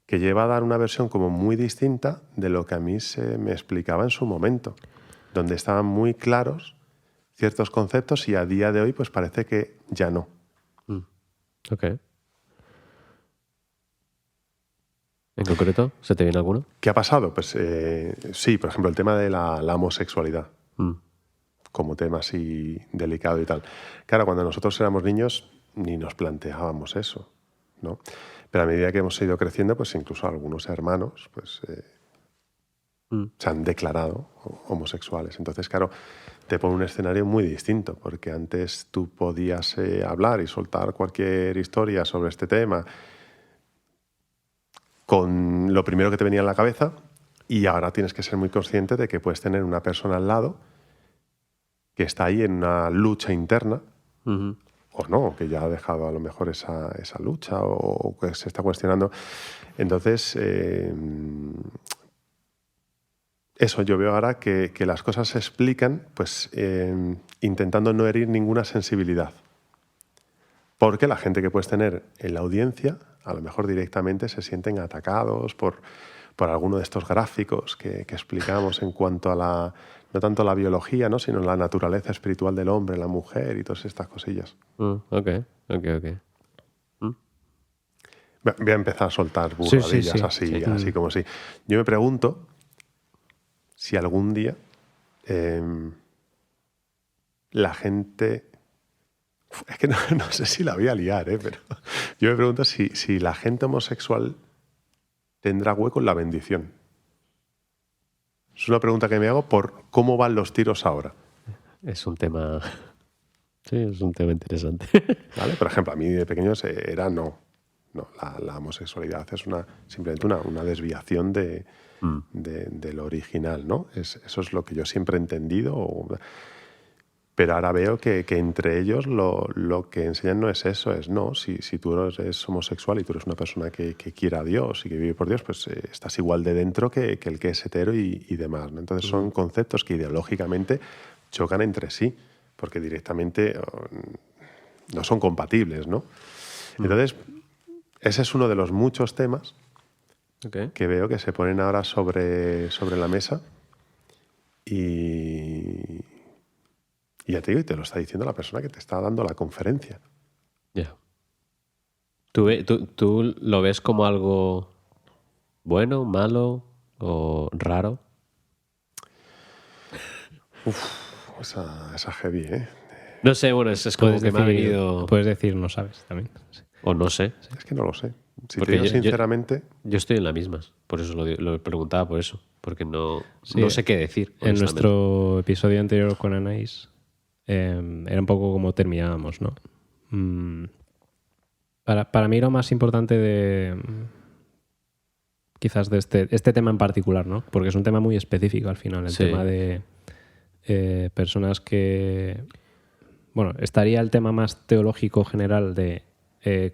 que lleva a dar una versión como muy distinta de lo que a mí se me explicaba en su momento, donde estaban muy claros ciertos conceptos y a día de hoy pues parece que ya no. Ok. ¿En concreto? ¿Se te viene alguno? ¿Qué ha pasado? Pues sí, por ejemplo, el tema de la homosexualidad como tema así delicado y tal. Claro, cuando nosotros éramos niños ni nos planteábamos eso, ¿no? Pero a medida que hemos ido creciendo, pues incluso algunos hermanos pues, se han declarado homosexuales. Entonces, claro, te pone un escenario muy distinto, porque antes tú podías hablar y soltar cualquier historia sobre este tema con lo primero que te venía en la cabeza, y ahora tienes que ser muy consciente de que puedes tener una persona al lado que está ahí en una lucha interna, o no, que ya ha dejado a lo mejor esa lucha o que se está cuestionando. Entonces, eso, yo veo ahora que las cosas se explican pues, intentando no herir ninguna sensibilidad. Porque la gente que puedes tener en la audiencia, a lo mejor directamente se sienten atacados por alguno de estos gráficos que explicamos en cuanto a no tanto la biología, ¿no? Sino la naturaleza espiritual del hombre, la mujer y todas estas cosillas. Ok. Voy a empezar a soltar burradillas así como si. Yo me pregunto si algún día la gente... Es que no sé si la voy a liar, pero yo me pregunto si la gente homosexual tendrá hueco en la bendición. Es una pregunta que me hago por cómo van los tiros ahora. Es un tema... Sí, es un tema interesante. ¿Vale? Por ejemplo, a mí de pequeños era no. La homosexualidad es simplemente una desviación de lo original, ¿no? Eso es lo que yo siempre he entendido. Pero ahora veo que entre ellos lo que enseñan no es eso, es no. Si tú eres homosexual y tú eres una persona que quiere a Dios y que vive por Dios, pues estás igual de dentro que el que es hetero y demás, ¿no? Entonces son conceptos que ideológicamente chocan entre sí, porque directamente no son compatibles, ¿no? Entonces, ese es uno de los muchos temas que veo que se ponen ahora sobre la mesa y ya te digo, y te lo está diciendo la persona que te está dando la conferencia. Ya. ¿Tú lo ves como algo bueno, malo o raro? Esa heavy, ¿eh? No sé, bueno, es como que me ha venido... Puedes decir no sabes también. Sí. O no sé. Es que no lo sé. Si Porque te digo sinceramente... Yo estoy en las mismas. Por eso lo preguntaba por eso. Porque no sé qué decir. En nuestro episodio anterior con Anais era un poco como terminábamos, ¿no? Para mí lo más importante de... quizás de este tema en particular, ¿no? Porque es un tema muy específico al final. El tema de personas que... Bueno, estaría el tema más teológico general de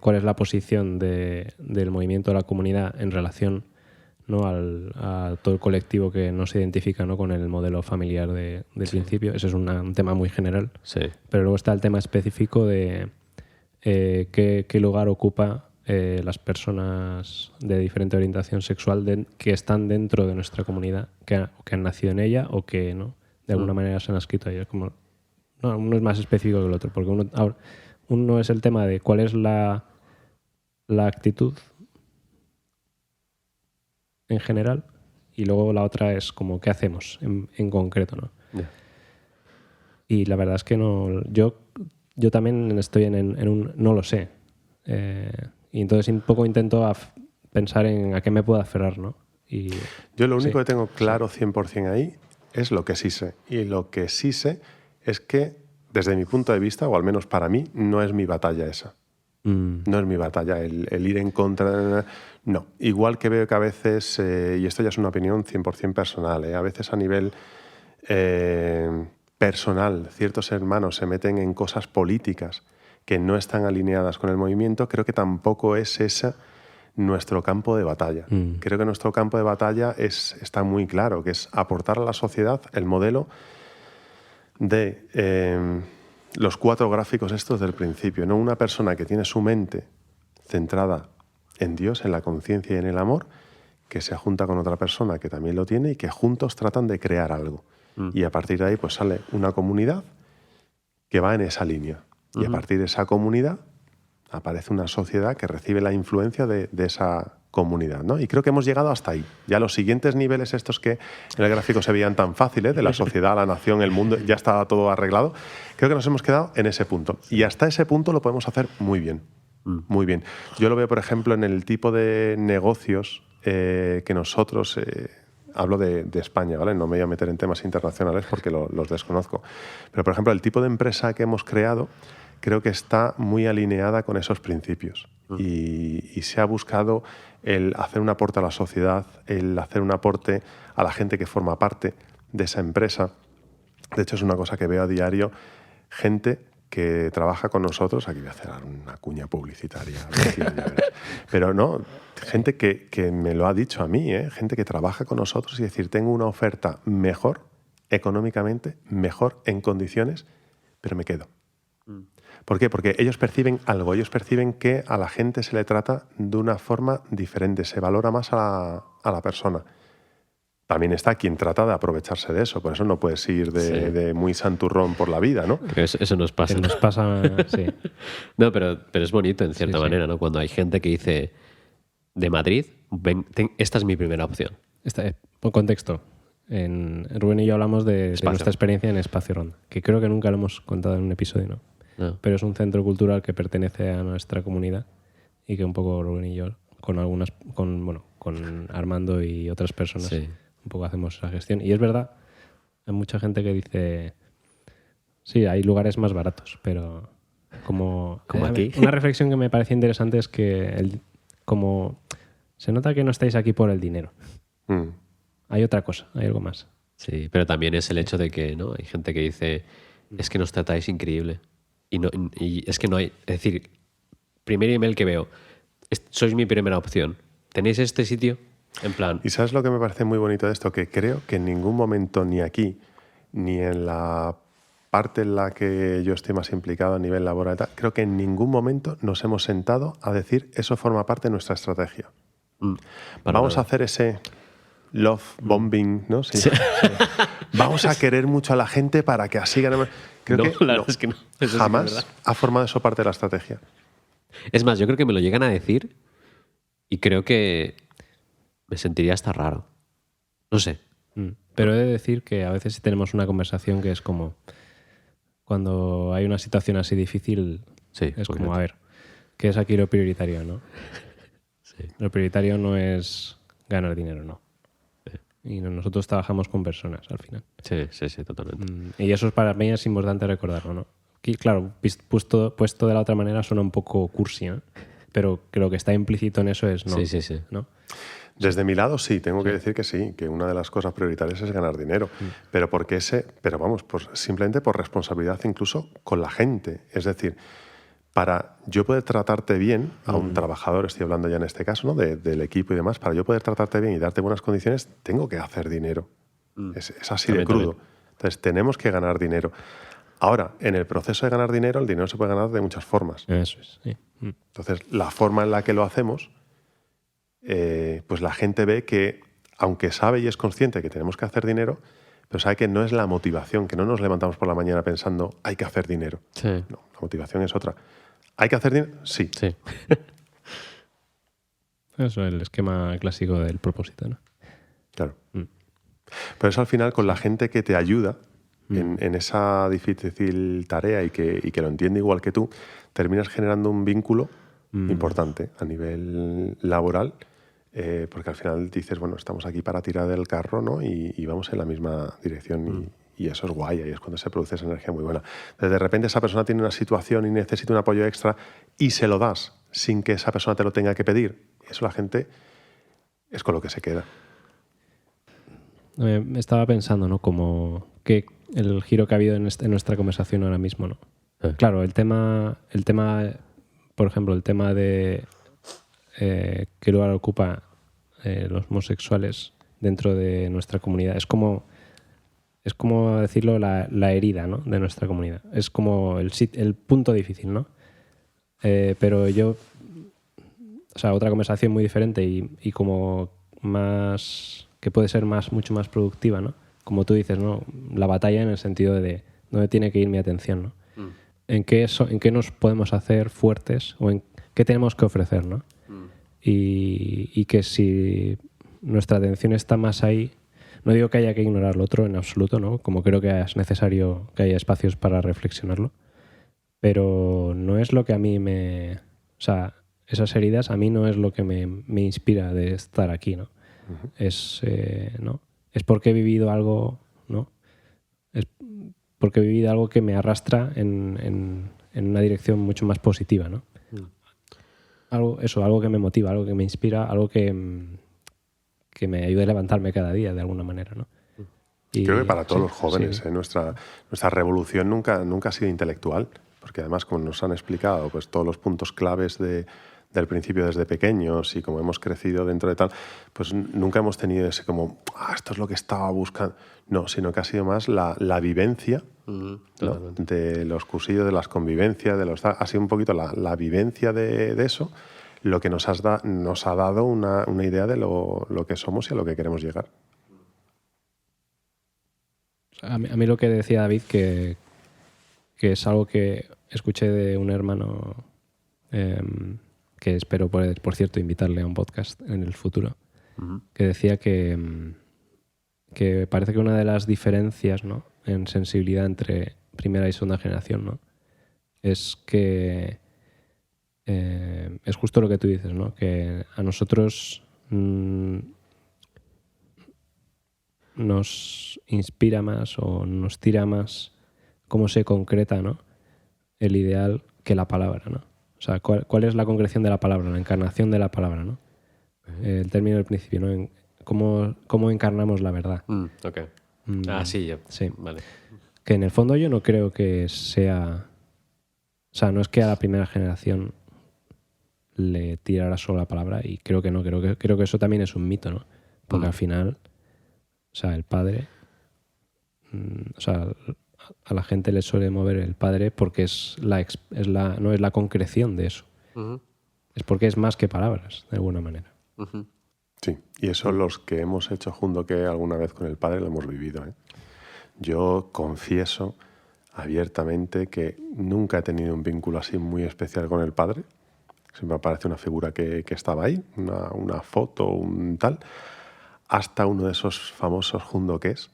cuál es la posición del movimiento de la comunidad en relación, ¿no? a todo el colectivo que no se identifica, ¿no? con el modelo familiar del principio. Ese es un tema muy general. Sí. Pero luego está el tema específico de qué lugar ocupa las personas de diferente orientación sexual que están dentro de nuestra comunidad, que han nacido en ella o que no de alguna manera se han escrito a ella. Como, no, uno es más específico que el otro, porque uno es el tema de cuál es la actitud en general y luego la otra es como qué hacemos en concreto, ¿no? Yeah. Y la verdad es que no, yo también estoy en un no lo sé. Y entonces un poco intento pensar en a qué me puedo aferrar, ¿no? Yo lo único que tengo claro 100% ahí es lo que sí sé. Y lo que sí sé es que, desde mi punto de vista, o al menos para mí, no es mi batalla esa. No es mi batalla el ir en contra. No. Igual que veo que a veces, y esto ya es una opinión 100% personal, a veces a nivel personal, ciertos hermanos se meten en cosas políticas que no están alineadas con el movimiento, creo que tampoco es ese nuestro campo de batalla. Creo que nuestro campo de batalla está muy claro, que es aportar a la sociedad el modelo de los 4 gráficos estos del principio, ¿no? Una persona que tiene su mente centrada en Dios, en la conciencia y en el amor, que se junta con otra persona que también lo tiene y que juntos tratan de crear algo. Y a partir de ahí pues sale una comunidad que va en esa línea. Y a partir de esa comunidad aparece una sociedad que recibe la influencia de esa comunidad, ¿no? Y creo que hemos llegado hasta ahí. Ya los siguientes niveles estos que en el gráfico se veían tan fáciles, de la sociedad, la nación, el mundo, ya está todo arreglado, creo que nos hemos quedado en ese punto. Y hasta ese punto lo podemos hacer muy bien. Muy bien. Yo lo veo, por ejemplo, en el tipo de negocios que nosotros... hablo de España, ¿vale? No me voy a meter en temas internacionales porque los desconozco. Pero, por ejemplo, el tipo de empresa que hemos creado creo que está muy alineada con esos principios. Y se ha buscado el hacer un aporte a la sociedad, el hacer un aporte a la gente que forma parte de esa empresa. De hecho, es una cosa que veo a diario. Gente que trabaja con nosotros, aquí voy a hacer una cuña publicitaria, pero no, gente que me lo ha dicho a mí, gente que trabaja con nosotros y decir, tengo una oferta mejor económicamente, mejor en condiciones, pero me quedo. ¿Por qué? Porque ellos perciben algo, ellos perciben que a la gente se le trata de una forma diferente, se valora más a la persona. También está quien trata de aprovecharse de eso, por eso no puedes ir de muy santurrón por la vida, ¿no? Eso nos pasa. Nos pasa, sí. No, pero es bonito en cierta manera, ¿no? Cuando hay gente que dice, de Madrid, esta es mi primera opción. Por contexto, Rubén y yo hablamos de nuestra experiencia en Espacio Ronda, que creo que nunca lo hemos contado en un episodio, ¿no? No. Pero es un centro cultural que pertenece a nuestra comunidad y que un poco Rubén y yo, con Armando y otras personas, un poco hacemos esa gestión. Y es verdad, hay mucha gente que dice, sí, hay lugares más baratos, pero como aquí. Una reflexión que me parece interesante es que como se nota que no estáis aquí por el dinero. Hay otra cosa, hay algo más. Sí, pero también es el hecho de que, ¿no? Hay gente que dice, es que nos tratáis increíble. Y es que no hay... Es decir, primer email que veo, sois mi primera opción. ¿Tenéis este sitio? En plan... ¿Y sabes lo que me parece muy bonito de esto? Que creo que en ningún momento, ni aquí, ni en la parte en la que yo estoy más implicado a nivel laboral, creo que en ningún momento nos hemos sentado a decir eso forma parte de nuestra estrategia. Vamos a hacer ese love bombing, ¿no? Sí. Vamos a querer mucho a la gente para que así ganemos. Creo que la verdad es que no. Eso jamás sí que es ha formado eso parte de la estrategia. Es más, yo creo que me lo llegan a decir y creo que me sentiría hasta raro. No sé. Pero he de decir que a veces sí tenemos una conversación que es como cuando hay una situación así difícil, es como, a ver, ¿qué es aquí lo prioritario, no? Sí. Lo prioritario no es ganar dinero, no. Y nosotros trabajamos con personas al final. Sí, totalmente. Y eso es para mí es importante recordarlo, ¿no? Que, claro, puesto de la otra manera suena un poco cursi, ¿no? Pero que lo que está implícito en eso es no. Sí. ¿no? Desde mi lado sí, tengo que decir que sí, que una de las cosas prioritarias es ganar dinero, pero simplemente por responsabilidad incluso con la gente. Es decir, para yo poder tratarte bien a un trabajador, estoy hablando ya en este caso, ¿no? del equipo y demás, para yo poder tratarte bien y darte buenas condiciones, tengo que hacer dinero. Es así de crudo. Entonces, tenemos que ganar dinero. Ahora, en el proceso de ganar dinero, el dinero se puede ganar de muchas formas. Eso es, sí. Entonces, la forma en la que lo hacemos, pues la gente ve que, aunque sabe y es consciente que tenemos que hacer dinero, pero sabe que no es la motivación, que no nos levantamos por la mañana pensando hay que hacer dinero. Sí. No, la motivación es otra. ¿Hay que hacer dinero? Sí. Eso es el esquema clásico del propósito, ¿no? Claro. Pero es al final con la gente que te ayuda en esa difícil tarea y que lo entiende igual que tú, terminas generando un vínculo importante a nivel laboral, porque al final dices, bueno, estamos aquí para tirar del carro, ¿no? Y vamos en la misma dirección y eso es guay, y es cuando se produce esa energía muy buena. De repente esa persona tiene una situación y necesita un apoyo extra y se lo das sin que esa persona te lo tenga que pedir. Eso la gente es con lo que se queda. Estaba pensando, ¿no? Como que el giro que ha habido en nuestra conversación ahora mismo, ¿no? Claro, el tema, por ejemplo, el tema de qué lugar ocupa los homosexuales dentro de nuestra comunidad. Es como decirlo, la herida, ¿no? De nuestra comunidad. Es como el punto difícil, ¿no? Pero o sea, otra conversación muy diferente y como más, que puede ser mucho más productiva, ¿no? Como tú dices, ¿no? La batalla en el sentido de dónde tiene que ir mi atención, ¿no? ¿En qué nos podemos hacer fuertes o en qué tenemos que ofrecer, ¿no? Y que si nuestra atención está más ahí, no digo que haya que ignorar lo otro en absoluto, ¿no? Como creo que es necesario que haya espacios para reflexionarlo, pero no es lo que a mí o sea, esas heridas a mí no es lo que me inspira de estar aquí, ¿no? ¿no? Es porque he vivido algo, ¿no? Es porque he vivido algo que me arrastra en una dirección mucho más positiva, ¿no? Algo que me motiva, algo que me inspira, algo que me ayude a levantarme cada día de alguna manera, ¿no? Y, creo que para todos los jóvenes, sí. nuestra revolución nunca ha sido intelectual, porque además, como nos han explicado, pues todos los puntos claves del principio desde pequeños y como hemos crecido dentro de tal, pues nunca hemos tenido ese como, esto es lo que estaba buscando. No, sino que ha sido más la vivencia, ¿no? De los cursillos, de las convivencias, ha sido un poquito la vivencia de eso, lo que nos ha dado una idea de lo que somos y a lo que queremos llegar. A mí lo que decía David, que es algo que escuché de un hermano que espero, por cierto, invitarle a un podcast en el futuro, que decía que parece que una de las diferencias, ¿no? En sensibilidad entre primera y segunda generación, ¿no? Es que es justo lo que tú dices, ¿no? Que a nosotros nos inspira más o nos tira más cómo se concreta, ¿no? El ideal que la palabra, ¿no? O sea, ¿cuál es la concreción de la palabra, la encarnación de la palabra, ¿no? El término del principio, ¿no? ¿Cómo encarnamos la verdad? Okay. Sí, ya. Sí. Vale. Que en el fondo yo no creo que sea... O sea, no es que a la primera generación le tirara solo la palabra, y creo que no, creo que eso también es un mito, ¿no? Porque al final, o sea, el padre... o sea, a la gente le suele mover el padre porque no es la concreción de eso. Es porque es más que palabras, de alguna manera. Sí, y eso los que hemos hecho junto que alguna vez con el padre lo hemos vivido, ¿eh? Yo confieso abiertamente que nunca he tenido un vínculo así muy especial con el padre. Siempre me parece una figura que estaba ahí, una foto, un tal, hasta uno de esos famosos jundoques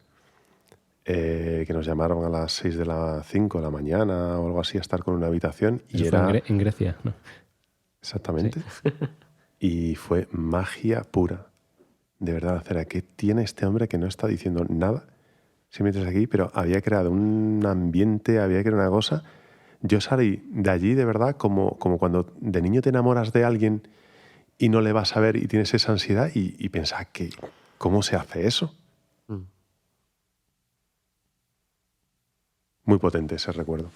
que nos llamaron a las 5 de la mañana o algo así a estar con una habitación. Eso fue en Grecia, ¿no? Exactamente. Sí. Y fue magia pura. De verdad, Cera, ¿qué tiene este hombre que no está diciendo nada? Simplemente es aquí, pero había creado un ambiente, había creado una cosa. Yo salí de allí, de verdad, como cuando de niño te enamoras de alguien y no le vas a ver y tienes esa ansiedad y pensás que ¿cómo se hace eso? Muy potente ese recuerdo.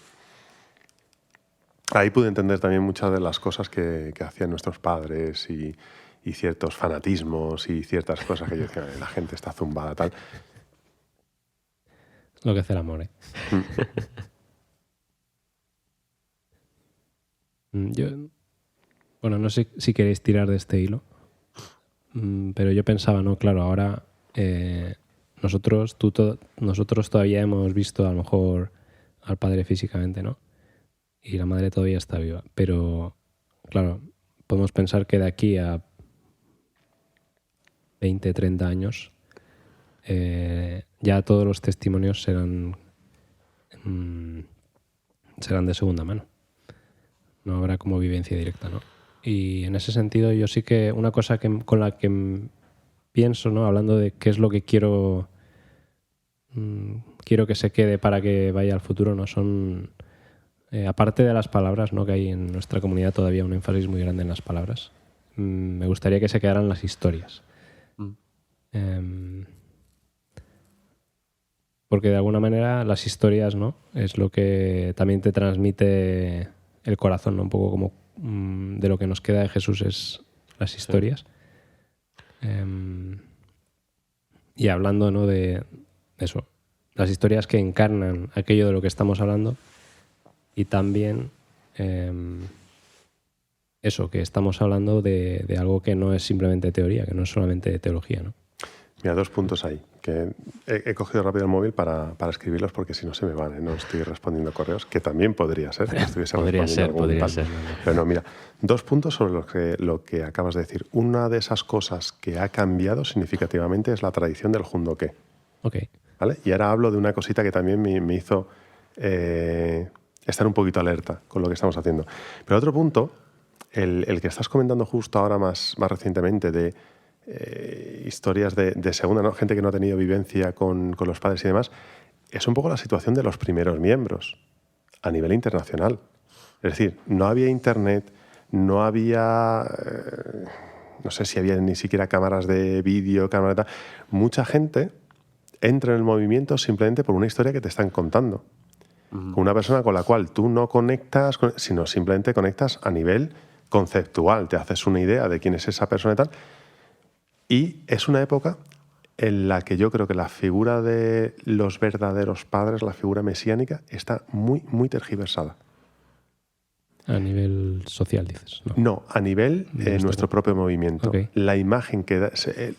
Ahí pude entender también muchas de las cosas que hacían nuestros padres y ciertos fanatismos y ciertas cosas que yo decía, la gente está zumbada, tal. Lo que hace el amor, ¿eh? Bueno, no sé si queréis tirar de este hilo, pero yo pensaba, no, claro, ahora nosotros todavía hemos visto a lo mejor al padre físicamente, ¿no? Y la madre todavía está viva, pero claro, podemos pensar que de aquí a 20, 30 años ya todos los testimonios serán de segunda mano. No habrá como vivencia directa, ¿no? Y en ese sentido yo sí que una cosa con la que pienso, ¿no? Hablando de qué es lo que quiero que se quede para que vaya al futuro, ¿no? Son, aparte de las palabras, ¿no? Que hay en nuestra comunidad todavía un énfasis muy grande en las palabras. Me gustaría que se quedaran las historias. Porque de alguna manera las historias, ¿no? Es lo que también te transmite el corazón, ¿no? Un poco como de lo que nos queda de Jesús es las historias. Y hablando, ¿no? de eso, las historias que encarnan aquello de lo que estamos hablando y también eso, que estamos hablando de algo que no es simplemente teoría, que no es solamente teología, ¿no? Mira, 2 puntos ahí, que he cogido rápido el móvil para escribirlos porque si no se me van, ¿eh? No estoy respondiendo correos, que también podría ser. Que estuviese Podría respondiendo ser. Pero no, mira, 2 puntos sobre lo que acabas de decir. Una de esas cosas que ha cambiado significativamente es la tradición del jundoqué. Ok. ¿Vale? Y ahora hablo de una cosita que también me hizo estar un poquito alerta con lo que estamos haciendo. Pero otro punto, el que estás comentando justo ahora más recientemente de historias de segunda, ¿no? Gente que no ha tenido vivencia con los padres y demás, es un poco la situación de los primeros miembros a nivel internacional. Es decir, no había internet, no había, no sé si había ni siquiera cámaras de vídeo, cámaras de tal. Mucha gente entra en el movimiento simplemente por una historia que te están contando. Con una persona con la cual tú no conectas, sino simplemente conectas a nivel conceptual. Te haces una idea de quién es esa persona y tal. Y es una época en la que yo creo que la figura de los verdaderos padres, la figura mesiánica, está muy, muy tergiversada. A nivel social, dices. No, a nivel de nuestro propio movimiento. Okay. La imagen que da,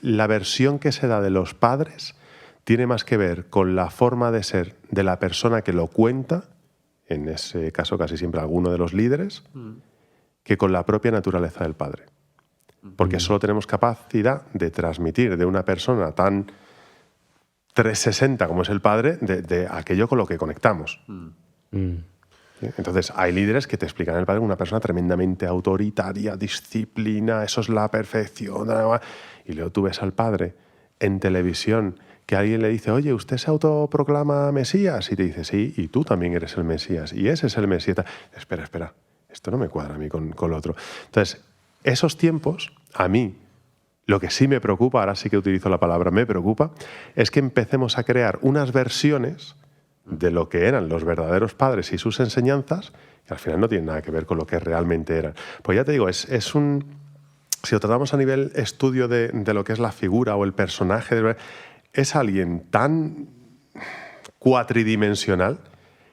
la versión que se da de los padres tiene más que ver con la forma de ser de la persona que lo cuenta, en ese caso casi siempre alguno de los líderes, que con la propia naturaleza del padre. Porque solo tenemos capacidad de transmitir de una persona tan 360 como es el padre, de aquello con lo que conectamos. ¿Sí? Entonces, hay líderes que te explican el padre como una persona tremendamente autoritaria, disciplina, eso es la perfección. Y luego tú ves al padre en televisión que alguien le dice, oye, ¿usted se autoproclama Mesías? Y te dice, sí, y tú también eres el Mesías. Y ese es el Mesías. Espera, esto no me cuadra a mí con lo otro. Entonces, esos tiempos, a mí, lo que sí me preocupa, ahora sí que utilizo la palabra me preocupa, es que empecemos a crear unas versiones de lo que eran los verdaderos padres y sus enseñanzas, que al final no tienen nada que ver con lo que realmente eran. Pues ya te digo, es un... Si lo tratamos a nivel estudio de lo que es la figura o el personaje, es alguien tan cuatridimensional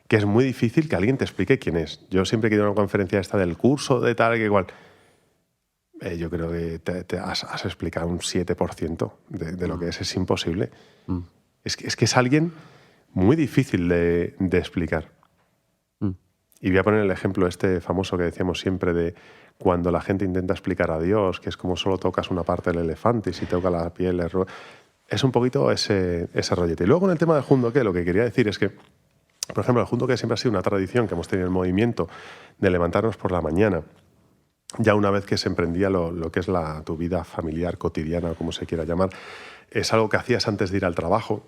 que es muy difícil que alguien te explique quién es. Yo siempre que he ido a una conferencia esta del curso de tal que igual... yo creo que te has explicado un 7% de lo que es imposible. Es que es alguien muy difícil de explicar. Y voy a poner el ejemplo este famoso que decíamos siempre de cuando la gente intenta explicar a Dios, que es como solo tocas una parte del elefante y si toca la piel... Es un poquito ese rollete. Y luego con el tema del jundoqué, lo que quería decir es que, por ejemplo, el jundoqué siempre ha sido una tradición que hemos tenido en el movimiento de levantarnos por la mañana, ya una vez que se emprendía lo que es tu vida familiar cotidiana, o como se quiera llamar. Es algo que hacías antes de ir al trabajo,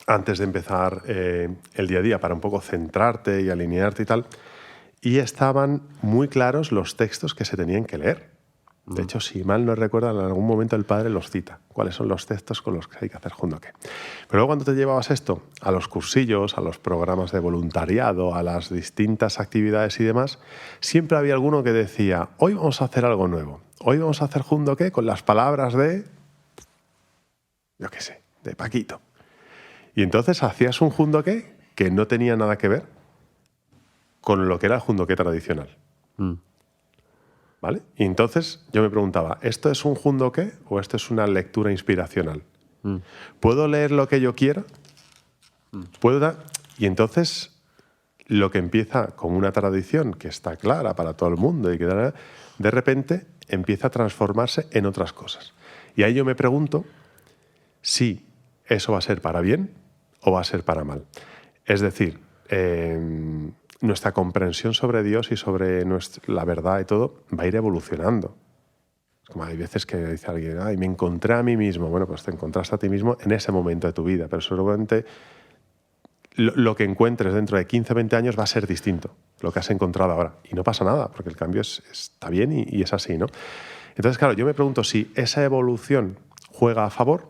antes de empezar el día a día, para un poco centrarte y alinearte y tal. Y estaban muy claros los textos que se tenían que leer. De hecho, si mal no recuerdo, en algún momento el padre los cita. ¿Cuáles son los textos con los que hay que hacer jundoqué? Pero luego cuando te llevabas esto a los cursillos, a los programas de voluntariado, a las distintas actividades y demás, siempre había alguno que decía, hoy vamos a hacer algo nuevo. Hoy vamos a hacer jundoqué con las palabras de, yo qué sé, de Paquito. Y entonces hacías un jundoqué que no tenía nada que ver con lo que era el jundoqué tradicional. ¿Vale? Y entonces yo me preguntaba, ¿esto es un jundoqué o esto es una lectura inspiracional? ¿Puedo leer lo que yo quiera? Y entonces lo que empieza como una tradición que está clara para todo el mundo y que de repente empieza a transformarse en otras cosas. Y ahí yo me pregunto si eso va a ser para bien o va a ser para mal. Es decir, nuestra comprensión sobre Dios y sobre la verdad y todo va a ir evolucionando. Como hay veces que dice alguien, ay, me encontré a mí mismo. Bueno, pues te encontraste a ti mismo en ese momento de tu vida, pero seguramente lo que encuentres dentro de 15, 20 años va a ser distinto lo que has encontrado ahora. Y no pasa nada, porque el cambio está bien y es así, ¿no? Entonces, claro, yo me pregunto si esa evolución juega a favor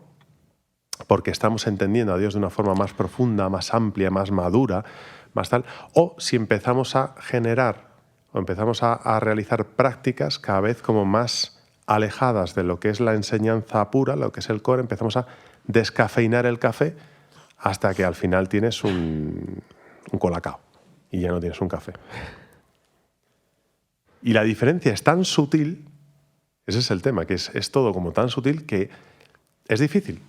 porque estamos entendiendo a Dios de una forma más profunda, más amplia, más madura, más tal, o si empezamos a generar o empezamos a realizar prácticas cada vez como más alejadas de lo que es la enseñanza pura, lo que es el core, empezamos a descafeinar el café hasta que al final tienes un colacao y ya no tienes un café. Y la diferencia es tan sutil, ese es el tema, que es todo como tan sutil que es difícil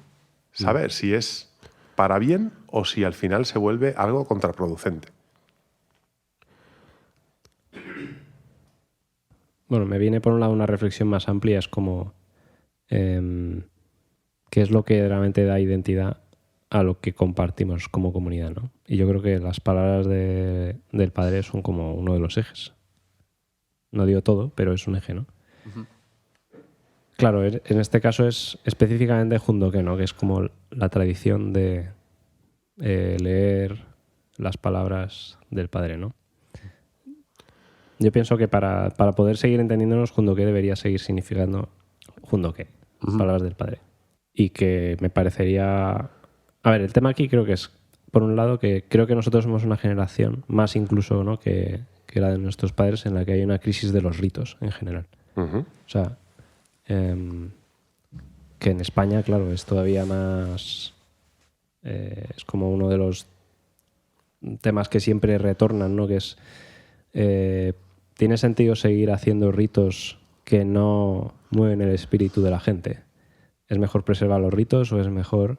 saber si es para bien o si al final se vuelve algo contraproducente. Bueno, me viene por un lado una reflexión más amplia, es como qué es lo que realmente da identidad a lo que compartimos como comunidad, ¿no? Y yo creo que las palabras del Padre son como uno de los ejes. No digo todo, pero es un eje, ¿no? Uh-huh. Claro, en este caso es específicamente Jundoque, ¿no? Que es como la tradición de leer las palabras del Padre, ¿no? Yo pienso que para poder seguir entendiéndonos, Jundoque debería seguir significando Jundoque, palabras del Padre. Y que me parecería... A ver, el tema aquí creo que es, por un lado, que creo que nosotros somos una generación, más incluso, ¿no?, que la de nuestros padres, en la que hay una crisis de los ritos en general. Uh-huh. O sea, que en España, claro, es todavía más... es como uno de los temas que siempre retornan, ¿no? Que es... ¿tiene sentido seguir haciendo ritos que no mueven el espíritu de la gente? ¿Es mejor preservar los ritos o es mejor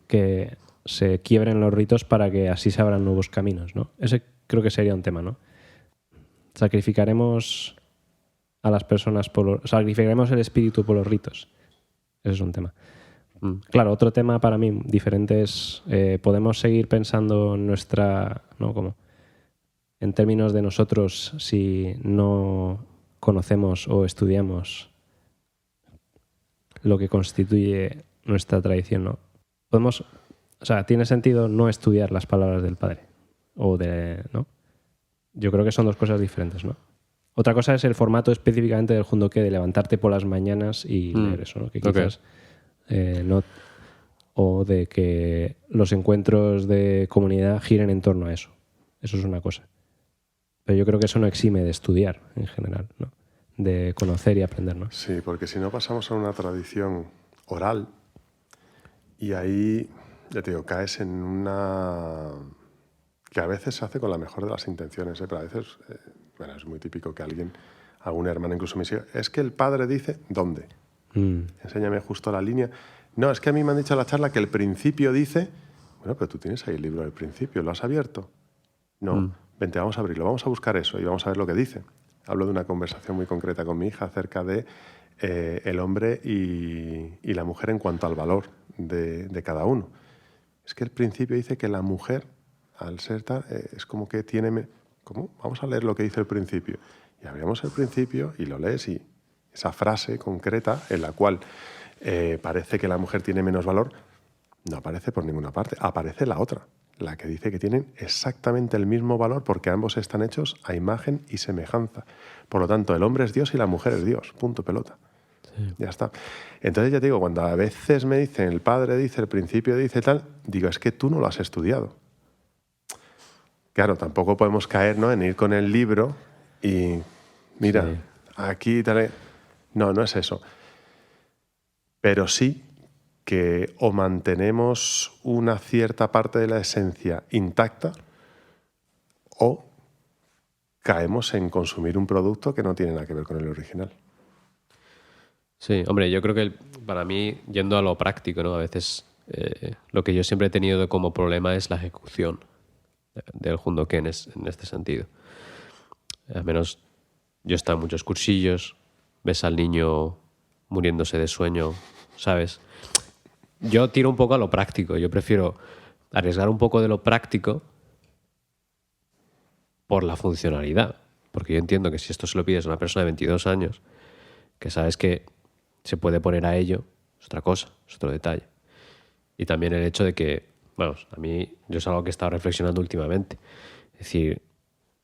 que se quiebren los ritos para que así se abran nuevos caminos, ¿no? Ese creo que sería un tema, ¿no? ¿Sacrificaremos a las personas sacrificaremos el espíritu por los ritos? Ese es un tema. Claro, otro tema para mí diferente es podemos seguir pensando en nuestra... ¿no? Como en términos de nosotros, si no conocemos o estudiamos lo que constituye nuestra tradición, ¿no? Podemos, o sea, tiene sentido no estudiar las palabras del Padre ¿no? Yo creo que son dos cosas diferentes, ¿no? Otra cosa es el formato específicamente del Jundoque, de levantarte por las mañanas y leer eso, ¿no? Que quizás no, o de que los encuentros de comunidad giren en torno a eso. Eso es una cosa. Pero yo creo que eso no exime de estudiar en general, ¿no? De conocer y aprender, ¿no? Sí, porque si no pasamos a una tradición oral y ahí, ya te digo, caes en una... que a veces se hace con la mejor de las intenciones, pero a veces, bueno, es muy típico que algún hermano incluso me dice, es que el Padre dice, ¿dónde? Enséñame justo la línea. No, es que a mí me han dicho en la charla que el principio dice, bueno, pero tú tienes ahí el libro del principio, ¿lo has abierto? No, vente, vamos a abrirlo, vamos a buscar eso y vamos a ver lo que dice. Hablo de una conversación muy concreta con mi hija acerca de el hombre y la mujer en cuanto al valor de cada uno. Es que el principio dice que la mujer, al ser tal, es como que tiene... ¿Cómo? Vamos a leer lo que dice el principio. Y abrimos el principio y lo lees y esa frase concreta en la cual parece que la mujer tiene menos valor, no aparece por ninguna parte, aparece la otra. La que dice que tienen exactamente el mismo valor porque ambos están hechos a imagen y semejanza. Por lo tanto, el hombre es Dios y la mujer es Dios. Punto, pelota. Sí. Ya está. Entonces ya te digo, cuando a veces me dicen, el Padre dice, el principio dice tal, digo, es que tú no lo has estudiado. Claro, tampoco podemos caer, ¿no?, en ir con el libro y, mira, sí, aquí tal... No, no es eso. Pero sí que o mantenemos una cierta parte de la esencia intacta o caemos en consumir un producto que no tiene nada que ver con el original. Sí, hombre, yo creo que para mí, yendo a lo práctico, ¿no?, a veces lo que yo siempre he tenido como problema es la ejecución del Jundoque en este sentido. Al menos yo he estado en muchos cursillos, ves al niño muriéndose de sueño, ¿sabes? Yo tiro un poco a lo práctico. Yo prefiero arriesgar un poco de lo práctico por la funcionalidad. Porque yo entiendo que si esto se lo pides a una persona de 22 años, que sabes que se puede poner a ello, es otra cosa, es otro detalle. Y también el hecho de que, bueno, a mí yo es algo que he estado reflexionando últimamente. Es decir,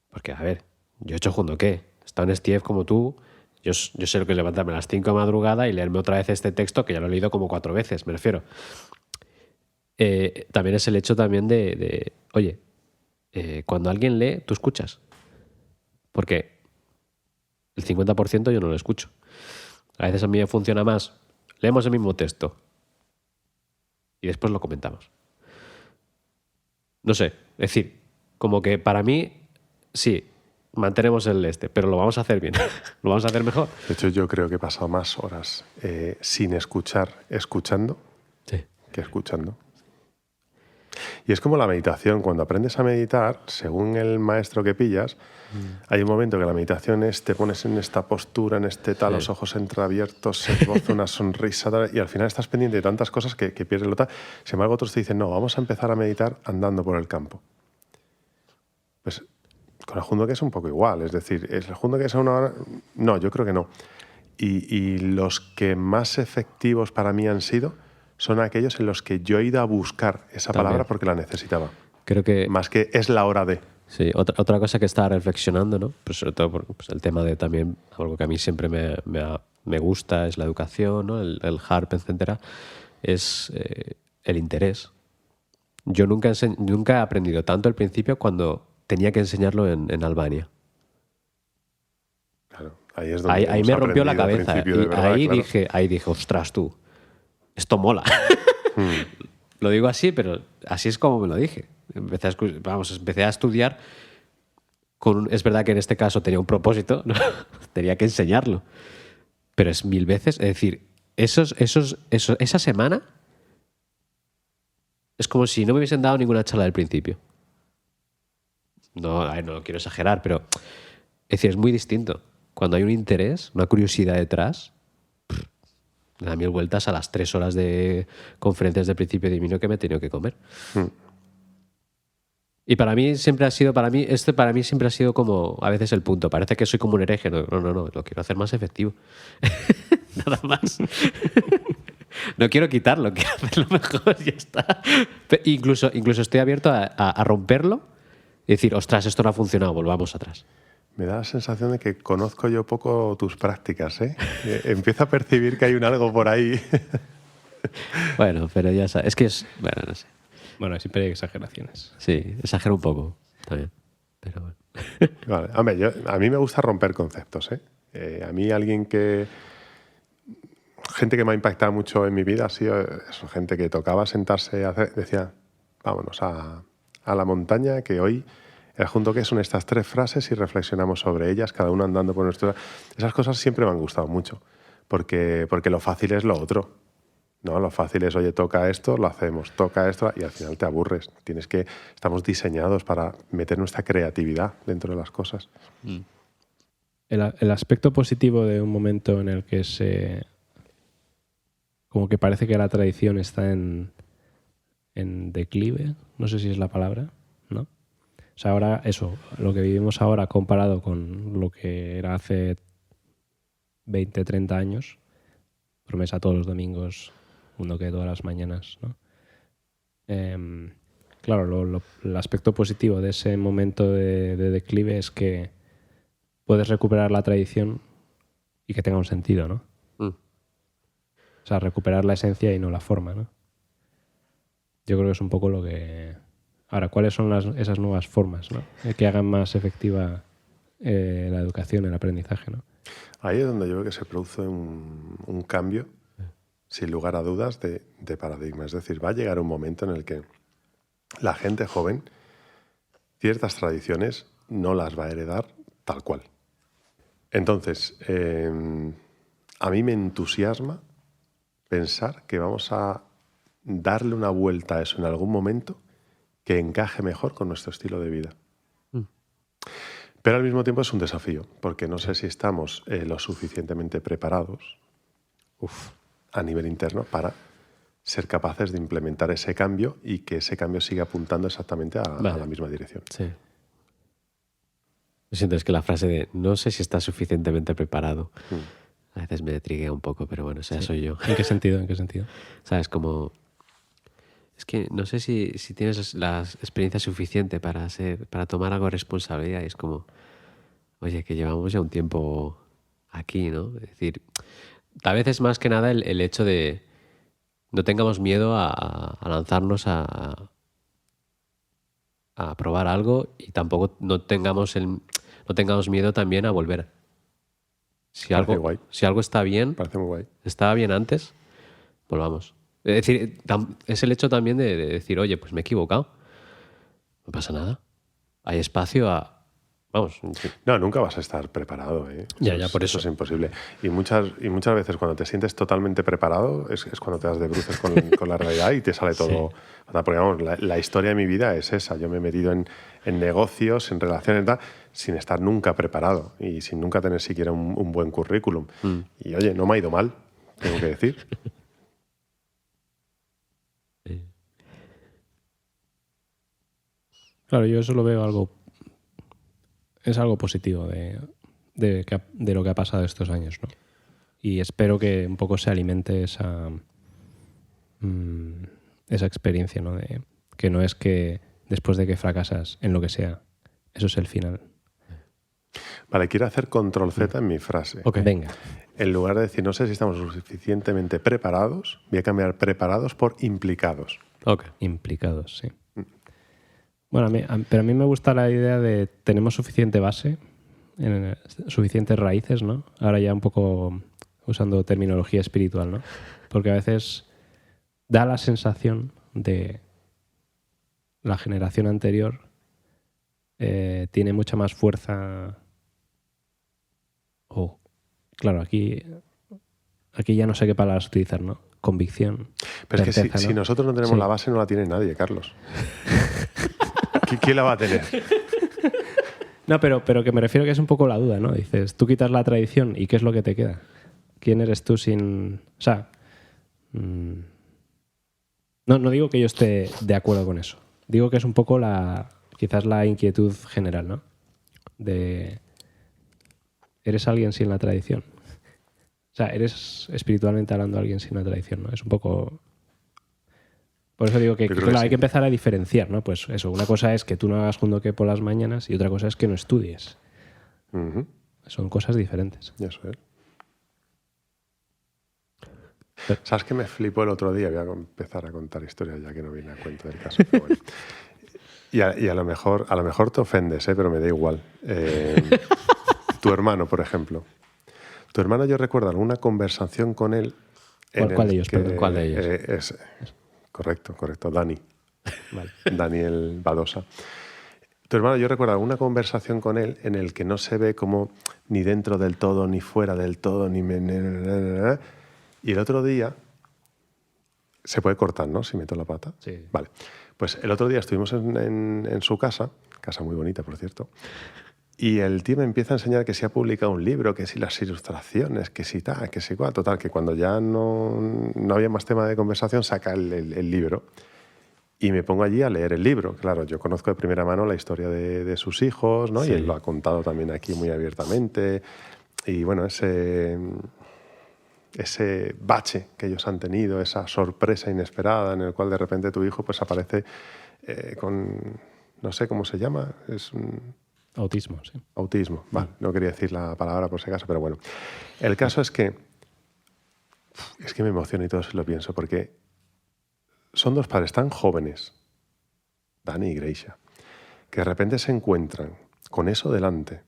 porque, a ver, yo he hecho Jundoque, he estado en STF como tú. Yo sé lo que es levantarme a las 5 de madrugada y leerme otra vez este texto que ya lo he leído como 4 veces, me refiero. también es el hecho también de oye, cuando alguien lee, tú escuchas. Porque el 50% yo no lo escucho. A veces a mí me funciona más. Leemos el mismo texto y después lo comentamos. No sé, es decir, como que para mí, sí, mantenemos pero lo vamos a hacer bien. Lo vamos a hacer mejor. De hecho, yo creo que he pasado más horas sin escuchar, escuchando, Sí. que escuchando. Y es como la meditación. Cuando aprendes a meditar, según el maestro que pillas, hay un momento que la meditación es te pones en esta postura, en este tal, los ojos entreabiertos, se esboza una sonrisa tal, y al final estás pendiente de tantas cosas que pierdes lo tal. Sin embargo, otros te dicen, no, vamos a empezar a meditar andando por el campo. Pues con el Jundoque es un poco igual. Es decir, ¿es el Jundoque es a una hora? No, yo creo que no. Y los que más efectivos para mí han sido son aquellos en los que yo he ido a buscar esa palabra porque la necesitaba. Creo que... Más que es la hora de... Sí, otra cosa que estaba reflexionando, ¿no? Pues sobre todo pues el tema de también, algo que a mí siempre me gusta, es la educación, ¿no? El HARP, etcétera, es el interés. Yo nunca he aprendido tanto al principio cuando tenía que enseñarlo en Albania. Claro, ahí es donde ahí me rompió la cabeza. Y verdad, ahí, claro. dije, ostras tú, esto mola. Lo digo así, pero así es como me lo dije. Empecé a estudiar. Es verdad que en este caso tenía un propósito, ¿no? Tenía que enseñarlo. Pero es 1000 veces. Es decir, esa semana es como si no me hubiesen dado ninguna charla del principio. No quiero exagerar, pero es decir, es muy distinto. Cuando hay un interés, una curiosidad detrás, me da 1000 vueltas a las 3 horas de conferencias de principio de vino que me he tenido que comer. Y para mí siempre ha sido como a veces el punto. Parece que soy como un hereje. No, lo quiero hacer más efectivo. Nada más. No quiero quitarlo, quiero hacerlo mejor, ya está. Incluso estoy abierto a romperlo y decir, ostras, esto no ha funcionado, volvamos atrás. Me da la sensación de que conozco yo poco tus prácticas, ¿eh? Empiezo a percibir que hay un algo por ahí. Bueno, pero ya sabes. Es que bueno, no sé. Bueno, siempre hay exageraciones. Sí, exagero un poco también. Pero bueno. Vale. Hombre, a mí me gusta romper conceptos, ¿eh? A mí gente que me ha impactado mucho en mi vida ha sido eso, gente que tocaba sentarse a hacer, decía, vámonos a la montaña, que hoy el Jundoque son estas 3 frases y reflexionamos sobre ellas, cada uno andando por nuestro... Esas cosas siempre me han gustado mucho, porque lo fácil es lo otro. No, lo fácil es, oye, toca esto, lo hacemos, toca esto, y al final te aburres. Estamos diseñados para meter nuestra creatividad dentro de las cosas. El aspecto positivo de un momento en el que como que parece que la tradición está en declive, no sé si es la palabra, ¿no? O sea, ahora eso, lo que vivimos ahora comparado con lo que era hace 20, 30 años, promesa todos los domingos, Jundoque todas las mañanas, ¿no? Claro, el aspecto positivo de ese momento de declive es que puedes recuperar la tradición y que tenga un sentido, ¿no? O sea, recuperar la esencia y no la forma, ¿no? Yo creo que es un poco lo que... Ahora, ¿cuáles son esas nuevas formas, ¿no? Que hagan más efectiva la educación, el aprendizaje, ¿no? Ahí es donde yo veo que se produce un cambio, sin lugar a dudas, de paradigma. Es decir, va a llegar un momento en el que la gente joven ciertas tradiciones no las va a heredar tal cual. Entonces, a mí me entusiasma pensar que vamos a darle una vuelta a eso en algún momento que encaje mejor con nuestro estilo de vida. Pero al mismo tiempo es un desafío, porque no sé si estamos lo suficientemente preparados a nivel interno para ser capaces de implementar ese cambio y que ese cambio siga apuntando exactamente a la misma dirección. Sí. Lo siento, es que la frase de no sé si estás suficientemente preparado a veces me triguea un poco, pero bueno, soy yo. ¿En qué sentido? ¿En qué sentido? ¿Sabes? Como... Es que no sé si tienes la experiencia suficiente para tomar algo de responsabilidad. Y es como, oye, que llevamos ya un tiempo aquí, ¿no? Es decir, a veces más que nada el hecho de no tengamos miedo a lanzarnos a probar algo y tampoco no tengamos miedo también a volver. Si Parece guay. algo está bien, Parece muy guay. estaba bien antes, volvamos. Es decir, es el hecho también de decir, oye, pues me he equivocado. No pasa nada. Hay espacio a... Vamos. No, nunca vas a estar preparado, ¿eh? Por eso es imposible. Y muchas veces cuando te sientes totalmente preparado es cuando te das de bruces con la realidad y te sale todo... Porque vamos, la historia de mi vida es esa. Yo me he metido en negocios, en relaciones, tal, sin estar nunca preparado y sin nunca tener siquiera un buen currículum. Y oye, no me ha ido mal, tengo que decir. Claro, yo eso lo veo algo... Es algo positivo de lo que ha pasado estos años, ¿no? Y espero que un poco se alimente esa experiencia, ¿no? Que no es que después de que fracasas en lo que sea, eso es el final. Vale, quiero hacer control Z en mi frase. Okay. Venga. En lugar de decir, no sé si estamos lo suficientemente preparados, voy a cambiar preparados por implicados. Okay. Implicados, sí. Bueno, pero a mí me gusta la idea de tenemos suficiente base, suficientes raíces, ¿no? Ahora ya un poco usando terminología espiritual, ¿no? Porque a veces da la sensación de la generación anterior tiene mucha más fuerza. Claro, aquí ya no sé qué palabras utilizar, ¿no? Convicción. Pero certeza, es que si ¿no? nosotros no tenemos la base, no la tiene nadie, Carlos. ¿Quién la va a tener? No, pero que me refiero que es un poco la duda, ¿no? Dices, tú quitas la tradición y ¿qué es lo que te queda? ¿Quién eres tú sin...? O sea, no digo que yo esté de acuerdo con eso. Digo que es un poco quizás la inquietud general, ¿no? ¿Eres alguien sin la tradición? O sea, ¿eres espiritualmente hablando alguien sin la tradición, no? Es un poco... Por eso digo que hay que empezar a diferenciar, ¿no? Pues eso, una cosa es que tú no hagas jundoque por las mañanas y otra cosa es que no estudies. Son cosas diferentes. Eso es. ¿Sabes qué me flipó el otro día? Voy a empezar a contar historias ya que no viene a cuento del caso. Pero bueno. y a lo mejor te ofendes, pero me da igual. Tu hermano, por ejemplo. Tu hermano, yo recuerdo alguna conversación con él. ¿Cuál de ellos? Perdón. ¿Cuál de ellos? Correcto, Dani. Vale. Daniel Badosa. Tu hermano, yo recuerdo alguna conversación con él en el que no se ve como ni dentro del todo, ni fuera del todo, ni... Y el otro día... Se puede cortar, ¿no? Si meto la pata. Sí. Vale. Pues el otro día estuvimos en su casa muy bonita, por cierto, y el tío me empieza a enseñar que si ha publicado un libro, que si las ilustraciones, que si tal, que si cual. Total, que cuando ya no había más tema de conversación, saca el libro. Y me pongo allí a leer el libro. Claro, yo conozco de primera mano la historia de sus hijos, ¿no? Sí. Y él lo ha contado también aquí muy abiertamente. Y bueno, ese bache que ellos han tenido, esa sorpresa inesperada en el cual de repente tu hijo pues aparece con... No sé cómo se llama. Es un... Autismo, sí. Autismo, vale. No quería decir la palabra por si acaso, pero bueno. El caso es que me emociona y todo si lo pienso, porque son dos padres tan jóvenes, Dani y Greisha, que de repente se encuentran con eso delante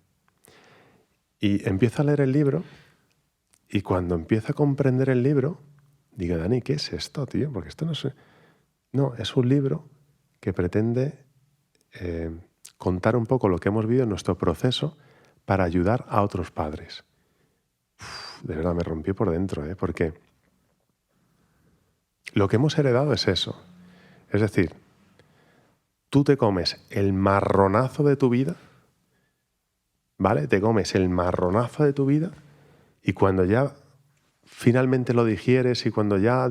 y empieza a leer el libro y cuando empieza a comprender el libro, digo, Dani, ¿qué es esto, tío? Porque esto no es... No, es un libro que pretende... contar un poco lo que hemos vivido en nuestro proceso para ayudar a otros padres. De verdad, me rompió por dentro, porque lo que hemos heredado es eso. Es decir, tú te comes el marronazo de tu vida, ¿vale? Te comes el marronazo de tu vida y cuando ya finalmente lo digieres y cuando ya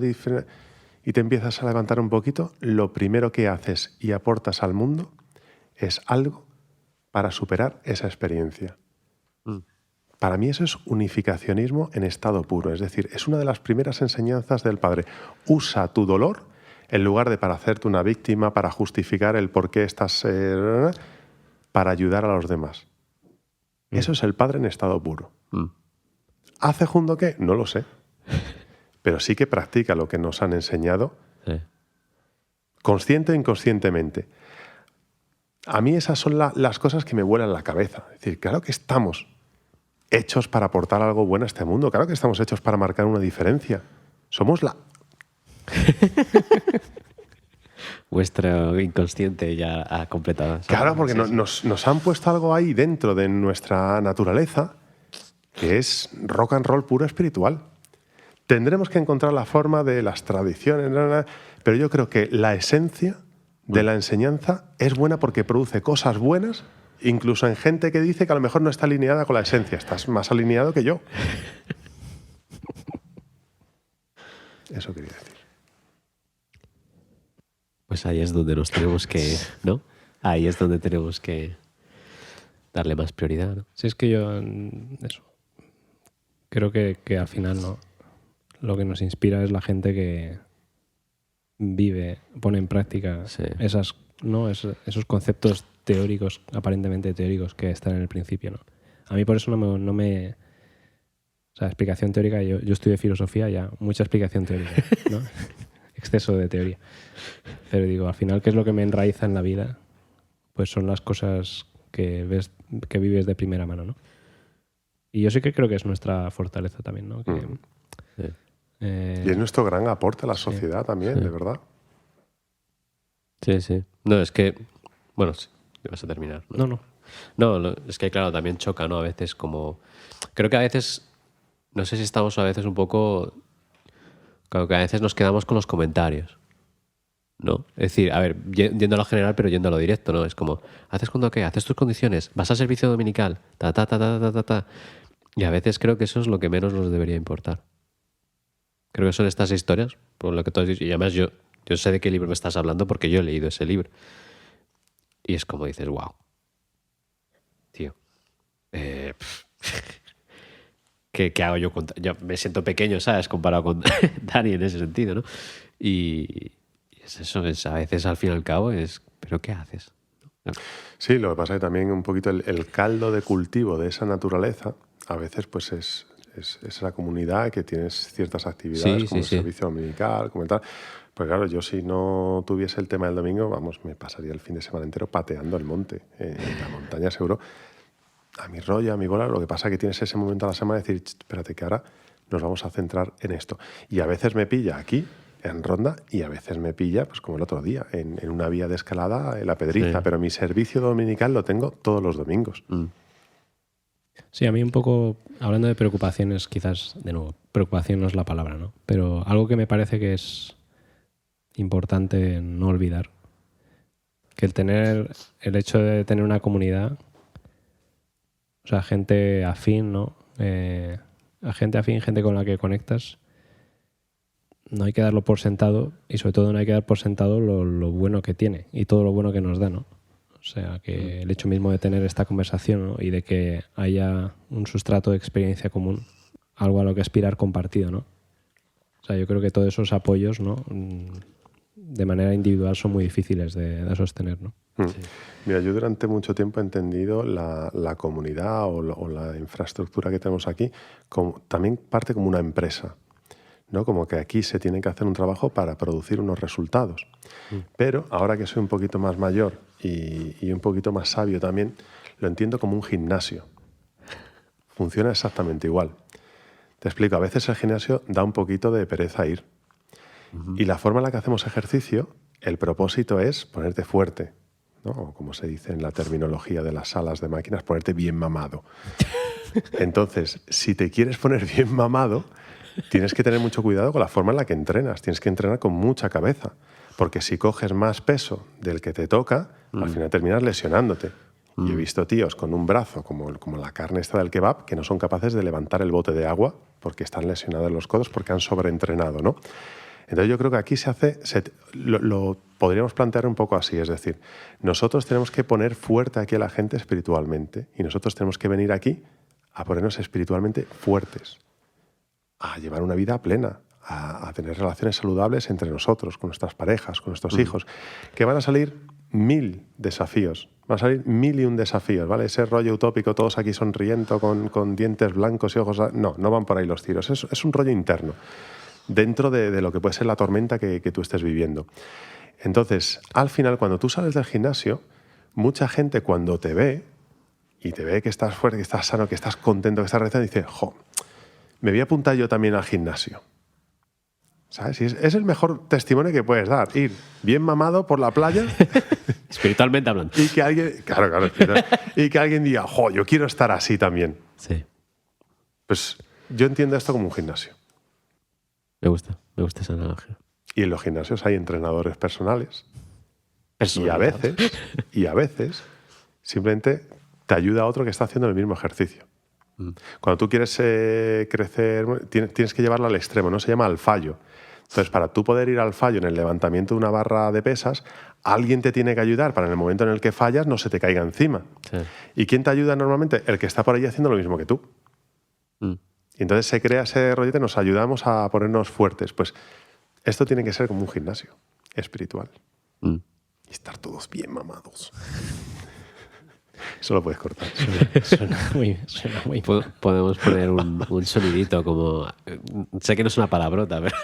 y te empiezas a levantar un poquito, lo primero que haces y aportas al mundo es algo para superar esa experiencia. Para mí eso es unificacionismo en estado puro. Es decir, es una de las primeras enseñanzas del padre. Usa tu dolor en lugar de para hacerte una víctima, para justificar el por qué estás... para ayudar a los demás. Eso es el padre en estado puro. ¿Hace junto qué? No lo sé. pero sí que practica lo que nos han enseñado, Sí. consciente o inconscientemente. A mí esas son las cosas que me vuelan la cabeza. Es decir, claro que estamos hechos para aportar algo bueno a este mundo, claro que estamos hechos para marcar una diferencia. Somos la... Vuestro inconsciente ya ha completado. Claro, porque Sí, sí. nos han puesto algo ahí dentro de nuestra naturaleza que es rock and roll puro espiritual. Tendremos que encontrar la forma de las tradiciones, pero yo creo que la esencia de la enseñanza es buena porque produce cosas buenas, incluso en gente que dice que a lo mejor no está alineada con la esencia. Estás más alineado que yo. Eso quería decir. Pues ahí es donde nos tenemos que, ¿no? Ahí es donde tenemos que darle más prioridad, ¿no? Sí, es que yo eso. Creo que al final no. Lo que nos inspira es la gente que vive, pone en práctica Sí. esos conceptos teóricos, aparentemente teóricos, que están en el principio, ¿no? A mí por eso no me o sea, explicación teórica, yo estudié filosofía, ya mucha explicación teórica, ¿no? Exceso de teoría. Pero digo, al final, ¿qué es lo que me enraiza en la vida? Pues son las cosas que ves, que vives de primera mano, ¿no? Y yo sí que creo que es nuestra fortaleza también, ¿no? Que, Sí. Y es nuestro gran aporte a la sociedad también, Sí. de verdad. Sí, sí. No, es que... Bueno, sí, vas a terminar. no. No, es que claro, también choca, ¿no? A veces como... Creo que a veces... No sé si estamos a veces un poco... Claro, que a veces nos quedamos con los comentarios, ¿no? Es decir, a ver, yendo a lo general, pero yendo a lo directo, ¿no? Es como, ¿haces cuando qué? ¿Haces tus condiciones? ¿Vas al servicio dominical? Ta, ta, ta, ta, ta, ta, ta. Y a veces creo que eso es lo que menos nos debería importar. Creo que son estas historias, por lo que tú has dicho. Y además yo sé de qué libro me estás hablando porque yo he leído ese libro. Y es como dices, wow. Tío. ¿Qué hago yo? Yo me siento pequeño, ¿sabes? Comparado con Dani en ese sentido, ¿no? Y es eso, a veces al fin y al cabo es, ¿pero qué haces? Sí, lo que pasa es que también un poquito el caldo de cultivo de esa naturaleza a veces pues es la comunidad que tienes ciertas actividades Sí, como sí, el sí. servicio dominical, como tal. Pues claro, yo si no tuviese el tema del domingo, vamos, me pasaría el fin de semana entero pateando el monte, en la montaña seguro, a mi rollo, a mi bola. Lo que pasa es que tienes ese momento a la semana de decir, espérate que ahora nos vamos a centrar en esto. Y a veces me pilla aquí, en Ronda, y a veces me pilla, pues como el otro día, en una vía de escalada en La Pedriza. Sí. Pero mi servicio dominical lo tengo todos los domingos. Sí, a mí un poco, hablando de preocupaciones, quizás, de nuevo, preocupación no es la palabra, ¿no? Pero algo que me parece que es importante no olvidar, que el hecho de tener una comunidad, o sea, gente afín, ¿no? A gente afín, gente con la que conectas, no hay que darlo por sentado y sobre todo no hay que dar por sentado lo bueno que tiene y todo lo bueno que nos da, ¿no? O sea, que el hecho mismo de tener esta conversación, ¿no? Y de que haya un sustrato de experiencia común, algo a lo que aspirar compartido, ¿no? O sea, yo creo que todos esos apoyos, ¿no? De manera individual son muy difíciles de sostener, ¿no? Mira, yo durante mucho tiempo he entendido la comunidad o la infraestructura que tenemos aquí también parte como una empresa, ¿no? Como que aquí se tiene que hacer un trabajo para producir unos resultados. Pero ahora que soy un poquito más mayor y un poquito más sabio también, lo entiendo como un gimnasio. Funciona exactamente igual. Te explico, a veces el gimnasio da un poquito de pereza ir. Y la forma en la que hacemos ejercicio, el propósito es ponerte fuerte, ¿no? O como se dice en la terminología de las salas de máquinas, ponerte bien mamado. Entonces, si te quieres poner bien mamado, tienes que tener mucho cuidado con la forma en la que entrenas. Tienes que entrenar con mucha cabeza. Porque si coges más peso del que te toca, al final terminas lesionándote. Y he visto tíos con un brazo, como la carne esta del kebab, que no son capaces de levantar el bote de agua porque están lesionados en los codos porque han sobreentrenado, ¿no? Entonces yo creo que aquí lo podríamos plantear un poco así, es decir, nosotros tenemos que poner fuerte aquí a la gente espiritualmente y nosotros tenemos que venir aquí a ponernos espiritualmente fuertes, a llevar una vida plena, a tener relaciones saludables entre nosotros, con nuestras parejas, con nuestros hijos, que van a salir 1000 desafíos, van a salir 1001 desafíos, ¿vale? Ese rollo utópico, todos aquí sonriendo, con dientes blancos y ojos... No van por ahí los tiros, es un rollo interno. dentro de lo que puede ser la tormenta que tú estés viviendo. Entonces, al final, cuando tú sales del gimnasio, mucha gente cuando te ve y te ve que estás fuerte, que estás sano, que estás contento, que estás rezando, dice, jo, me voy a apuntar yo también al gimnasio. ¿Sabes? Y es el mejor testimonio que puedes dar. Ir bien mamado por la playa. Espiritualmente hablando. Y que alguien, claro, y que alguien diga, jo, yo quiero estar así también. Sí. Pues yo entiendo esto como un gimnasio. Me gusta esa analogía. Y en los gimnasios hay entrenadores personales. Y a veces simplemente te ayuda a otro que está haciendo el mismo ejercicio. Cuando tú quieres crecer, tienes que llevarlo al extremo, no se llama al fallo. Entonces, para tú poder ir al fallo en el levantamiento de una barra de pesas, alguien te tiene que ayudar para en el momento en el que fallas no se te caiga encima. Sí. ¿Y quién te ayuda normalmente? El que está por ahí haciendo lo mismo que tú. Y entonces se crea ese rollete, nos ayudamos a ponernos fuertes. Pues esto tiene que ser como un gimnasio espiritual. Y estar todos bien mamados. Eso lo puedes cortar. Suena muy... Podemos poner un sonidito como... Sé que no es una palabrota, pero...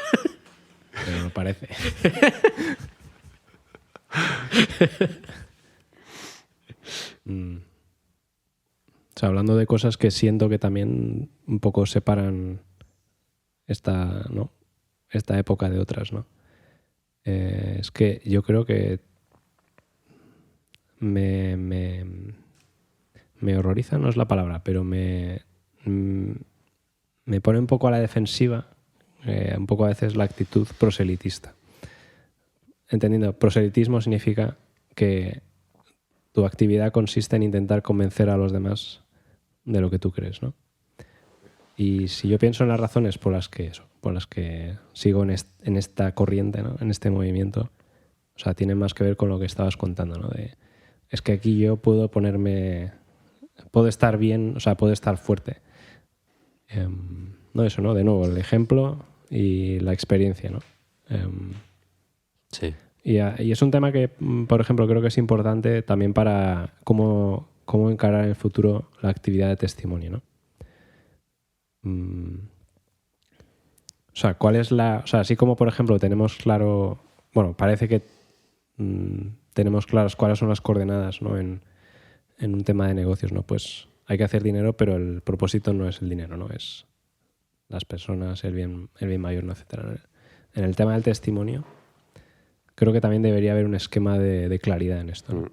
Pero me parece. O sea, hablando de cosas que siento que también un poco separan esta época de otras, ¿no? Es que yo creo que me horroriza, no es la palabra, pero me pone un poco a la defensiva, un poco a veces la actitud proselitista. Entendiendo, proselitismo significa que tu actividad consiste en intentar convencer a los demás de lo que tú crees, ¿no? Y si yo pienso en las razones por las que sigo en esta corriente, ¿no? En este movimiento, o sea, tiene más que ver con lo que estabas contando, ¿no? Es que aquí yo puedo estar bien, o sea, puedo estar fuerte. No eso, ¿no? De nuevo, el ejemplo y la experiencia, ¿no? Sí. Y es un tema que, por ejemplo, creo que es importante también para cómo encarar en el futuro la actividad de testimonio, ¿no? O sea, así como, por ejemplo, tenemos claro, bueno, parece que tenemos claras cuáles son las coordenadas, ¿no? En un tema de negocios, ¿no? Pues hay que hacer dinero, pero el propósito no es el dinero, ¿no? Es las personas, el bien mayor, ¿no? Etcétera. En el tema del testimonio, creo que también debería haber un esquema de claridad en esto, ¿no?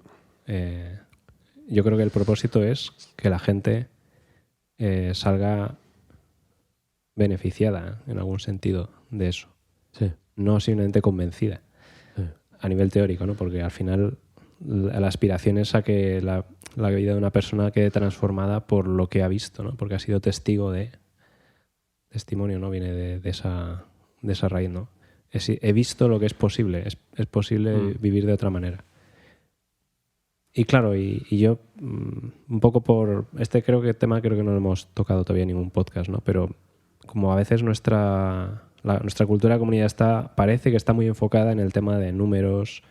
Yo creo que el propósito es que la gente salga beneficiada en algún sentido de eso. Sí. No simplemente convencida. A nivel teórico, ¿no? Porque al final la aspiración es a que la vida de una persona quede transformada por lo que ha visto, ¿no? Porque ha sido testigo de... Testimonio, ¿no? Viene de esa raíz, ¿no? He visto lo que es posible. Es posible vivir de otra manera. Y claro, y yo un poco por... creo que no lo hemos tocado todavía en ningún podcast, ¿no? Pero como a veces nuestra cultura de comunidad parece que está muy enfocada en el tema de números,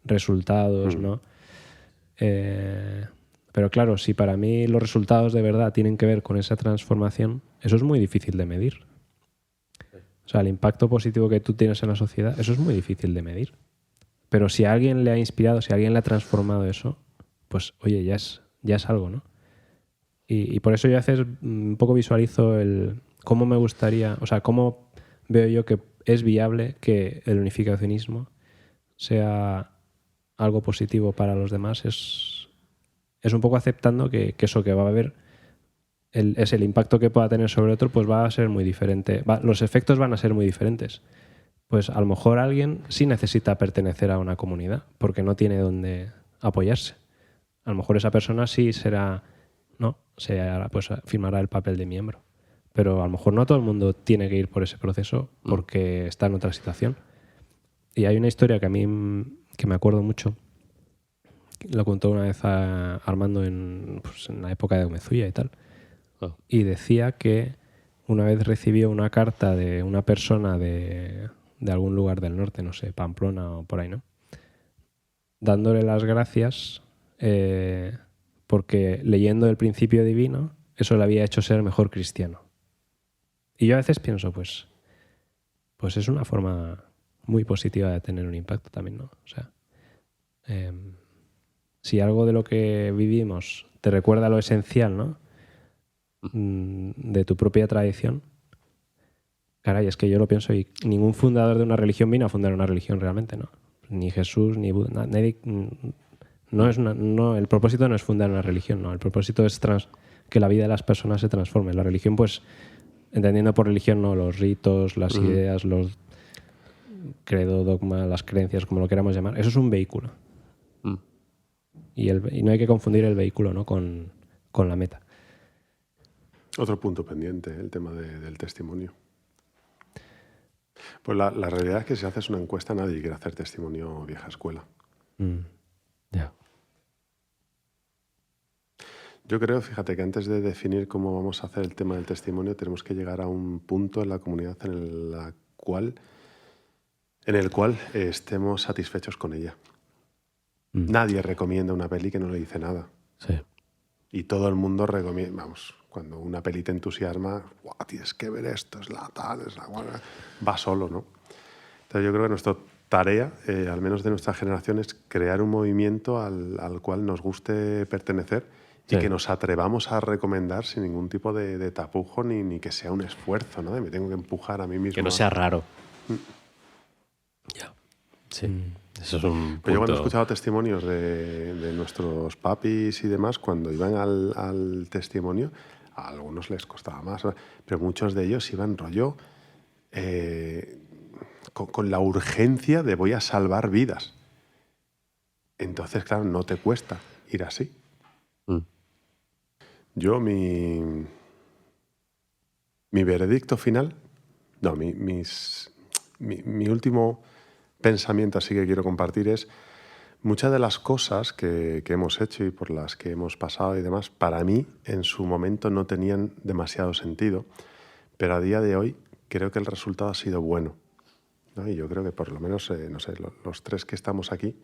resultados, ¿no? Pero claro, si para mí los resultados de verdad tienen que ver con esa transformación, eso es muy difícil de medir. O sea, el impacto positivo que tú tienes en la sociedad, eso es muy difícil de medir. Pero si a alguien le ha inspirado, si a alguien le ha transformado eso, pues oye, ya es algo, ¿no? Y por eso yo a veces un poco visualizo cómo me gustaría, o sea, cómo veo yo que es viable que el unificacionismo sea algo positivo para los demás. Es un poco aceptando que eso que va a haber, el impacto que pueda tener sobre otro, pues va a ser muy diferente. Los efectos van a ser muy diferentes. Pues a lo mejor alguien sí necesita pertenecer a una comunidad porque no tiene dónde apoyarse. A lo mejor esa persona sí pues firmará el papel de miembro. Pero a lo mejor no todo el mundo tiene que ir por ese proceso porque está en otra situación. Y hay una historia que a mí que me acuerdo mucho. Lo contó una vez a Armando en la época de Omezuya y tal. Y decía que una vez recibió una carta de una persona de algún lugar del norte, no sé, Pamplona o por ahí, ¿no? Dándole las gracias porque leyendo el principio divino, eso le había hecho ser mejor cristiano. Y yo a veces pienso, pues pues es una forma muy positiva de tener un impacto también, ¿no? O sea, si algo de lo que vivimos te recuerda lo esencial, ¿no? De tu propia tradición, caray, es que yo lo pienso y ningún fundador de una religión vino a fundar una religión realmente, ¿no? Ni Jesús, ni Buda, nadie... el propósito no es fundar una religión, no. El propósito es que la vida de las personas se transforme. La religión, pues, entendiendo por religión, no los ritos, las ideas, los credo, dogma, las creencias, como lo queramos llamar. Eso es un vehículo. Y no hay que confundir el vehículo, ¿no? con la meta. Otro punto pendiente, el tema del testimonio. Pues la realidad es que si haces una encuesta nadie quiere hacer testimonio vieja escuela. Ya. Yo creo, fíjate, que antes de definir cómo vamos a hacer el tema del testimonio tenemos que llegar a un punto en la comunidad en el cual estemos satisfechos con ella. Nadie recomienda una peli que no le dice nada. Sí. Y todo el mundo recomienda, vamos, cuando una peli te entusiasma, ¡guau, tienes que ver esto, es la tal, es la buena! Va solo, ¿no? Entonces yo creo que nuestra tarea, al menos de nuestra generación, es crear un movimiento al cual nos guste pertenecer y que nos atrevamos a recomendar sin ningún tipo de tapujo ni que sea un esfuerzo, ¿no? De me tengo que empujar a mí mismo. Que no sea raro. Ya. Sí. Eso es un punto... Pues yo cuando he escuchado testimonios de nuestros papis y demás, cuando iban al testimonio, a algunos les costaba más, pero muchos de ellos iban rollo con la urgencia de voy a salvar vidas. Entonces, claro, no te cuesta ir así. Yo mi veredicto final, no, mi último pensamiento así que quiero compartir es muchas de las cosas que hemos hecho y por las que hemos pasado y demás, para mí en su momento no tenían demasiado sentido, pero a día de hoy creo que el resultado ha sido bueno, ¿no? Y yo creo que por lo menos, no sé, los tres que estamos aquí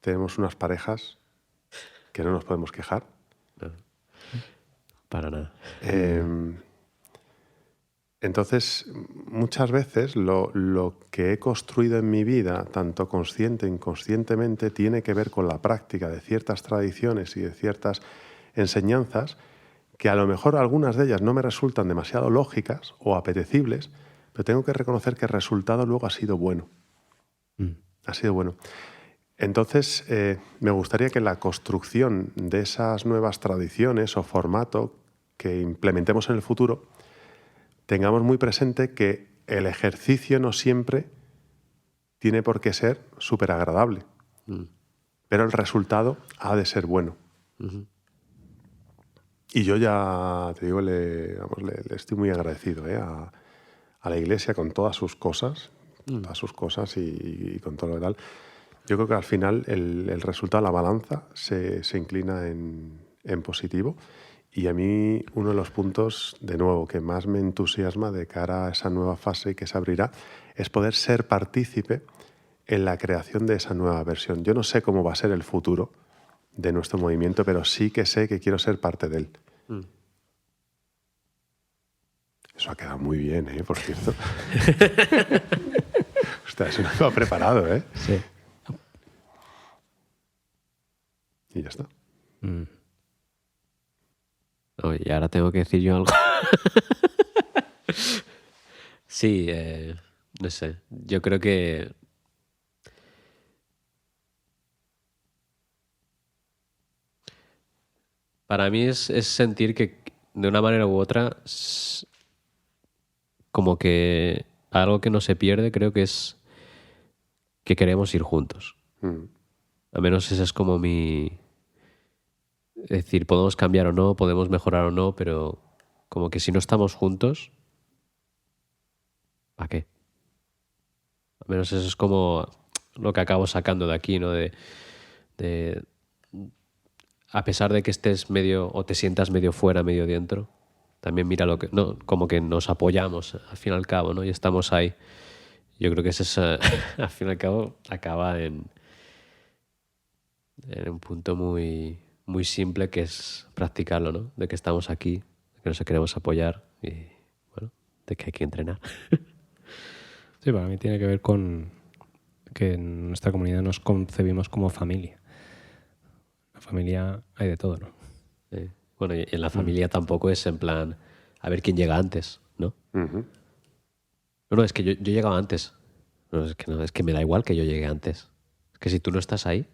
tenemos unas parejas que no nos podemos quejar. No, para nada. Entonces, muchas veces lo que he construido en mi vida, tanto consciente e inconscientemente, tiene que ver con la práctica de ciertas tradiciones y de ciertas enseñanzas que a lo mejor algunas de ellas no me resultan demasiado lógicas o apetecibles, pero tengo que reconocer que el resultado luego ha sido bueno. Ha sido bueno. Entonces, me gustaría que la construcción de esas nuevas tradiciones o formato que implementemos en el futuro tengamos muy presente que el ejercicio no siempre tiene por qué ser súper agradable, pero el resultado ha de ser bueno. Y yo ya, te digo, le estoy muy agradecido a la Iglesia con todas sus cosas, y con todo lo tal. Yo creo que al final el resultado, la balanza, se inclina en positivo. Y a mí uno de los puntos, de nuevo, que más me entusiasma de cara a esa nueva fase que se abrirá es poder ser partícipe en la creación de esa nueva versión. Yo no sé cómo va a ser el futuro de nuestro movimiento, pero sí que sé que quiero ser parte de él. Eso ha quedado muy bien, por cierto. Ostras, eso no iba preparado, ¿eh? Sí. Y ya está. Oye, y ahora tengo que decir yo algo. Sí, no sé. Yo creo que para mí es sentir que de una manera u otra como que algo que no se pierde, creo que es que queremos ir juntos. Al menos ese es como mi... Es decir, podemos cambiar o no, podemos mejorar o no, pero como que si no estamos juntos, ¿para qué? Al menos eso es como lo que acabo sacando de aquí, ¿no? De a pesar de que estés medio o te sientas medio fuera, medio dentro, también mira lo que... No, como que nos apoyamos al fin y al cabo, ¿no? Y estamos ahí. Yo creo que ese es, al fin y al cabo, acaba en un punto muy... muy simple, que es practicarlo, ¿no? De que estamos aquí, de que nos queremos apoyar y, bueno, de que hay que entrenar. Sí, para mí tiene que ver con que en nuestra comunidad nos concebimos como familia. La familia hay de todo, ¿no? Bueno, y en la familia tampoco es en plan a ver quién llega antes, ¿no? Ujú. No, es que yo llegaba antes. No, es que me da igual que yo llegue antes. Es que si tú no estás ahí,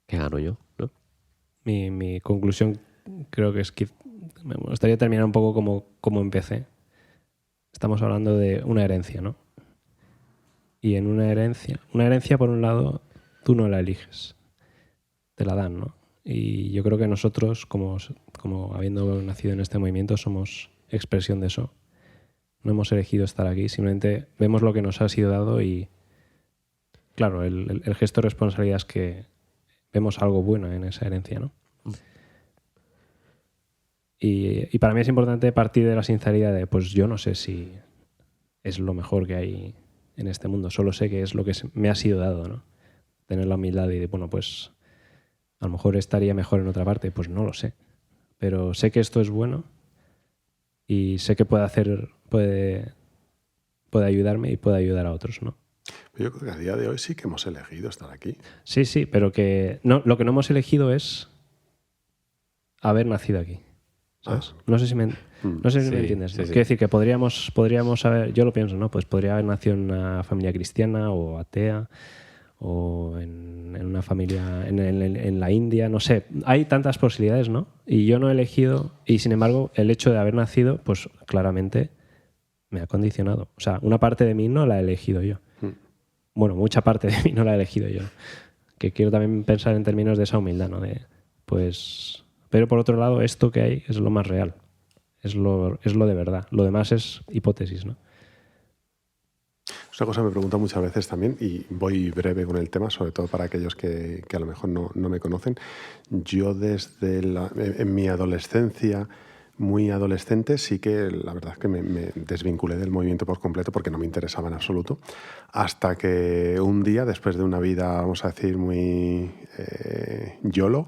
¿qué gano yo? ¿No? Mi conclusión creo que es que me gustaría terminar un poco como empecé. Estamos hablando de una herencia, ¿no? Y en una herencia por un lado, tú no la eliges, te la dan, ¿no? Y yo creo que nosotros, como habiendo nacido en este movimiento, somos expresión de eso. No hemos elegido estar aquí, simplemente vemos lo que nos ha sido dado y, claro, el gesto de responsabilidad es que vemos algo bueno en esa herencia, ¿no? Y para mí es importante partir de la sinceridad de, pues yo no sé si es lo mejor que hay en este mundo, solo sé que es lo que me ha sido dado, ¿no? Tener la humildad y de, bueno, pues a lo mejor estaría mejor en otra parte, pues no lo sé. Pero sé que esto es bueno y sé que puede ayudarme y puede ayudar a otros, ¿no? Yo creo que a día de hoy sí que hemos elegido estar aquí. Sí, pero que no, lo que no hemos elegido es haber nacido aquí, ¿sabes? No sé si me entiendes, ¿no? Sí. Quiero decir que podríamos haber, yo lo pienso, ¿no? Pues podría haber nacido en una familia cristiana o atea o en una familia en la India, no sé. Hay tantas posibilidades, ¿no? Y yo no he elegido, y sin embargo el hecho de haber nacido, pues claramente me ha condicionado. O sea, una parte de mí no la he elegido yo. Bueno, mucha parte de mí no la he elegido yo. Que quiero también pensar en términos de esa humildad, ¿no? Pero por otro lado, esto que hay es lo más real. Es lo de verdad. Lo demás es hipótesis, ¿no? Es una cosa que me pregunto muchas veces también, y voy breve con el tema, sobre todo para aquellos que a lo mejor no me conocen. Yo en mi adolescencia, muy adolescente, sí que la verdad es que me desvinculé del movimiento por completo porque no me interesaba en absoluto, hasta que un día, después de una vida, vamos a decir, muy YOLO,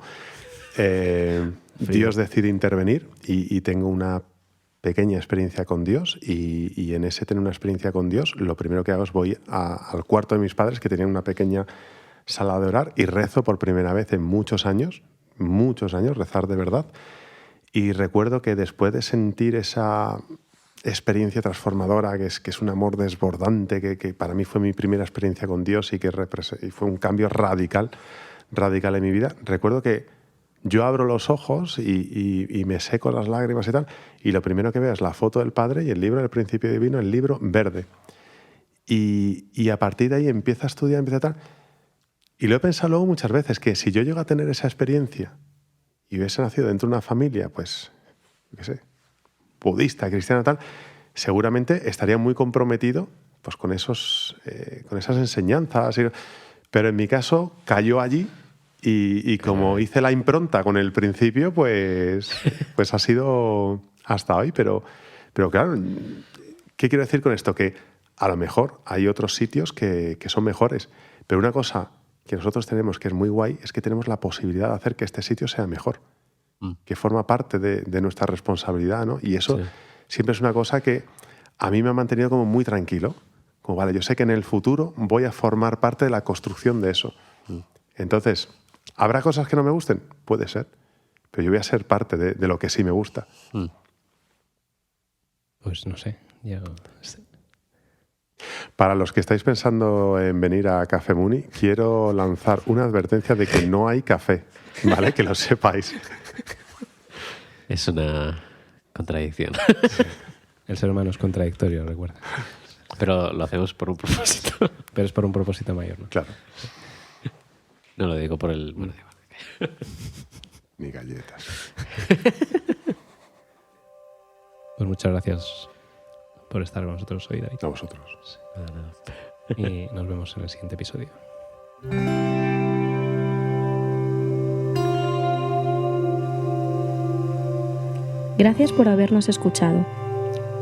Dios decide intervenir y tengo una pequeña experiencia con Dios y en ese tener una experiencia con Dios, lo primero que hago es voy al cuarto de mis padres, que tenían una pequeña sala de orar, y rezo por primera vez en muchos años, rezar de verdad. Y recuerdo que después de sentir esa experiencia transformadora, que es un amor desbordante, que para mí fue mi primera experiencia con Dios y fue un cambio radical en mi vida, recuerdo que yo abro los ojos y me seco las lágrimas y tal, y lo primero que veo es la foto del Padre y el libro del Principio Divino, el libro verde. Y a partir de ahí empieza a estudiar, empieza a tal. Y lo he pensado luego muchas veces, que si yo llego a tener esa experiencia y hubiese nacido dentro de una familia, pues, qué sé, budista, cristiana, tal, seguramente estaría muy comprometido pues, con esas enseñanzas. Pero en mi caso cayó allí. Y como hice la impronta con el principio, pues ha sido hasta hoy. Pero claro, ¿qué quiero decir con esto? Que a lo mejor hay otros sitios que son mejores. Pero una cosa que nosotros tenemos que es muy guay es que tenemos la posibilidad de hacer que este sitio sea mejor. Que forma parte de nuestra responsabilidad, ¿no? Y eso siempre es una cosa que a mí me ha mantenido como muy tranquilo. Como, vale, yo sé que en el futuro voy a formar parte de la construcción de eso. Entonces, ¿habrá cosas que no me gusten? Puede ser. Pero yo voy a ser parte de lo que sí me gusta. Pues no sé. Para los que estáis pensando en venir a Café Muni, quiero lanzar una advertencia de que no hay café, ¿vale? Que lo sepáis. Es una contradicción. Sí. El ser humano es contradictorio, recuerda. Pero lo hacemos por un propósito. Pero es por un propósito mayor, ¿no? Claro. No lo digo por el... Bueno, Ni galletas. Pues muchas gracias por estar con nosotros hoy, David. A vosotros. Sí. Y nos vemos en el siguiente episodio. Gracias por habernos escuchado.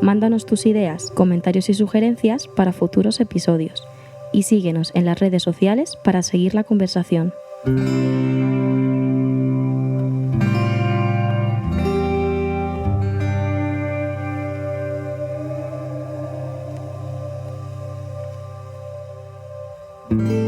Mándanos tus ideas, comentarios y sugerencias para futuros episodios. Y síguenos en las redes sociales para seguir la conversación. Chao.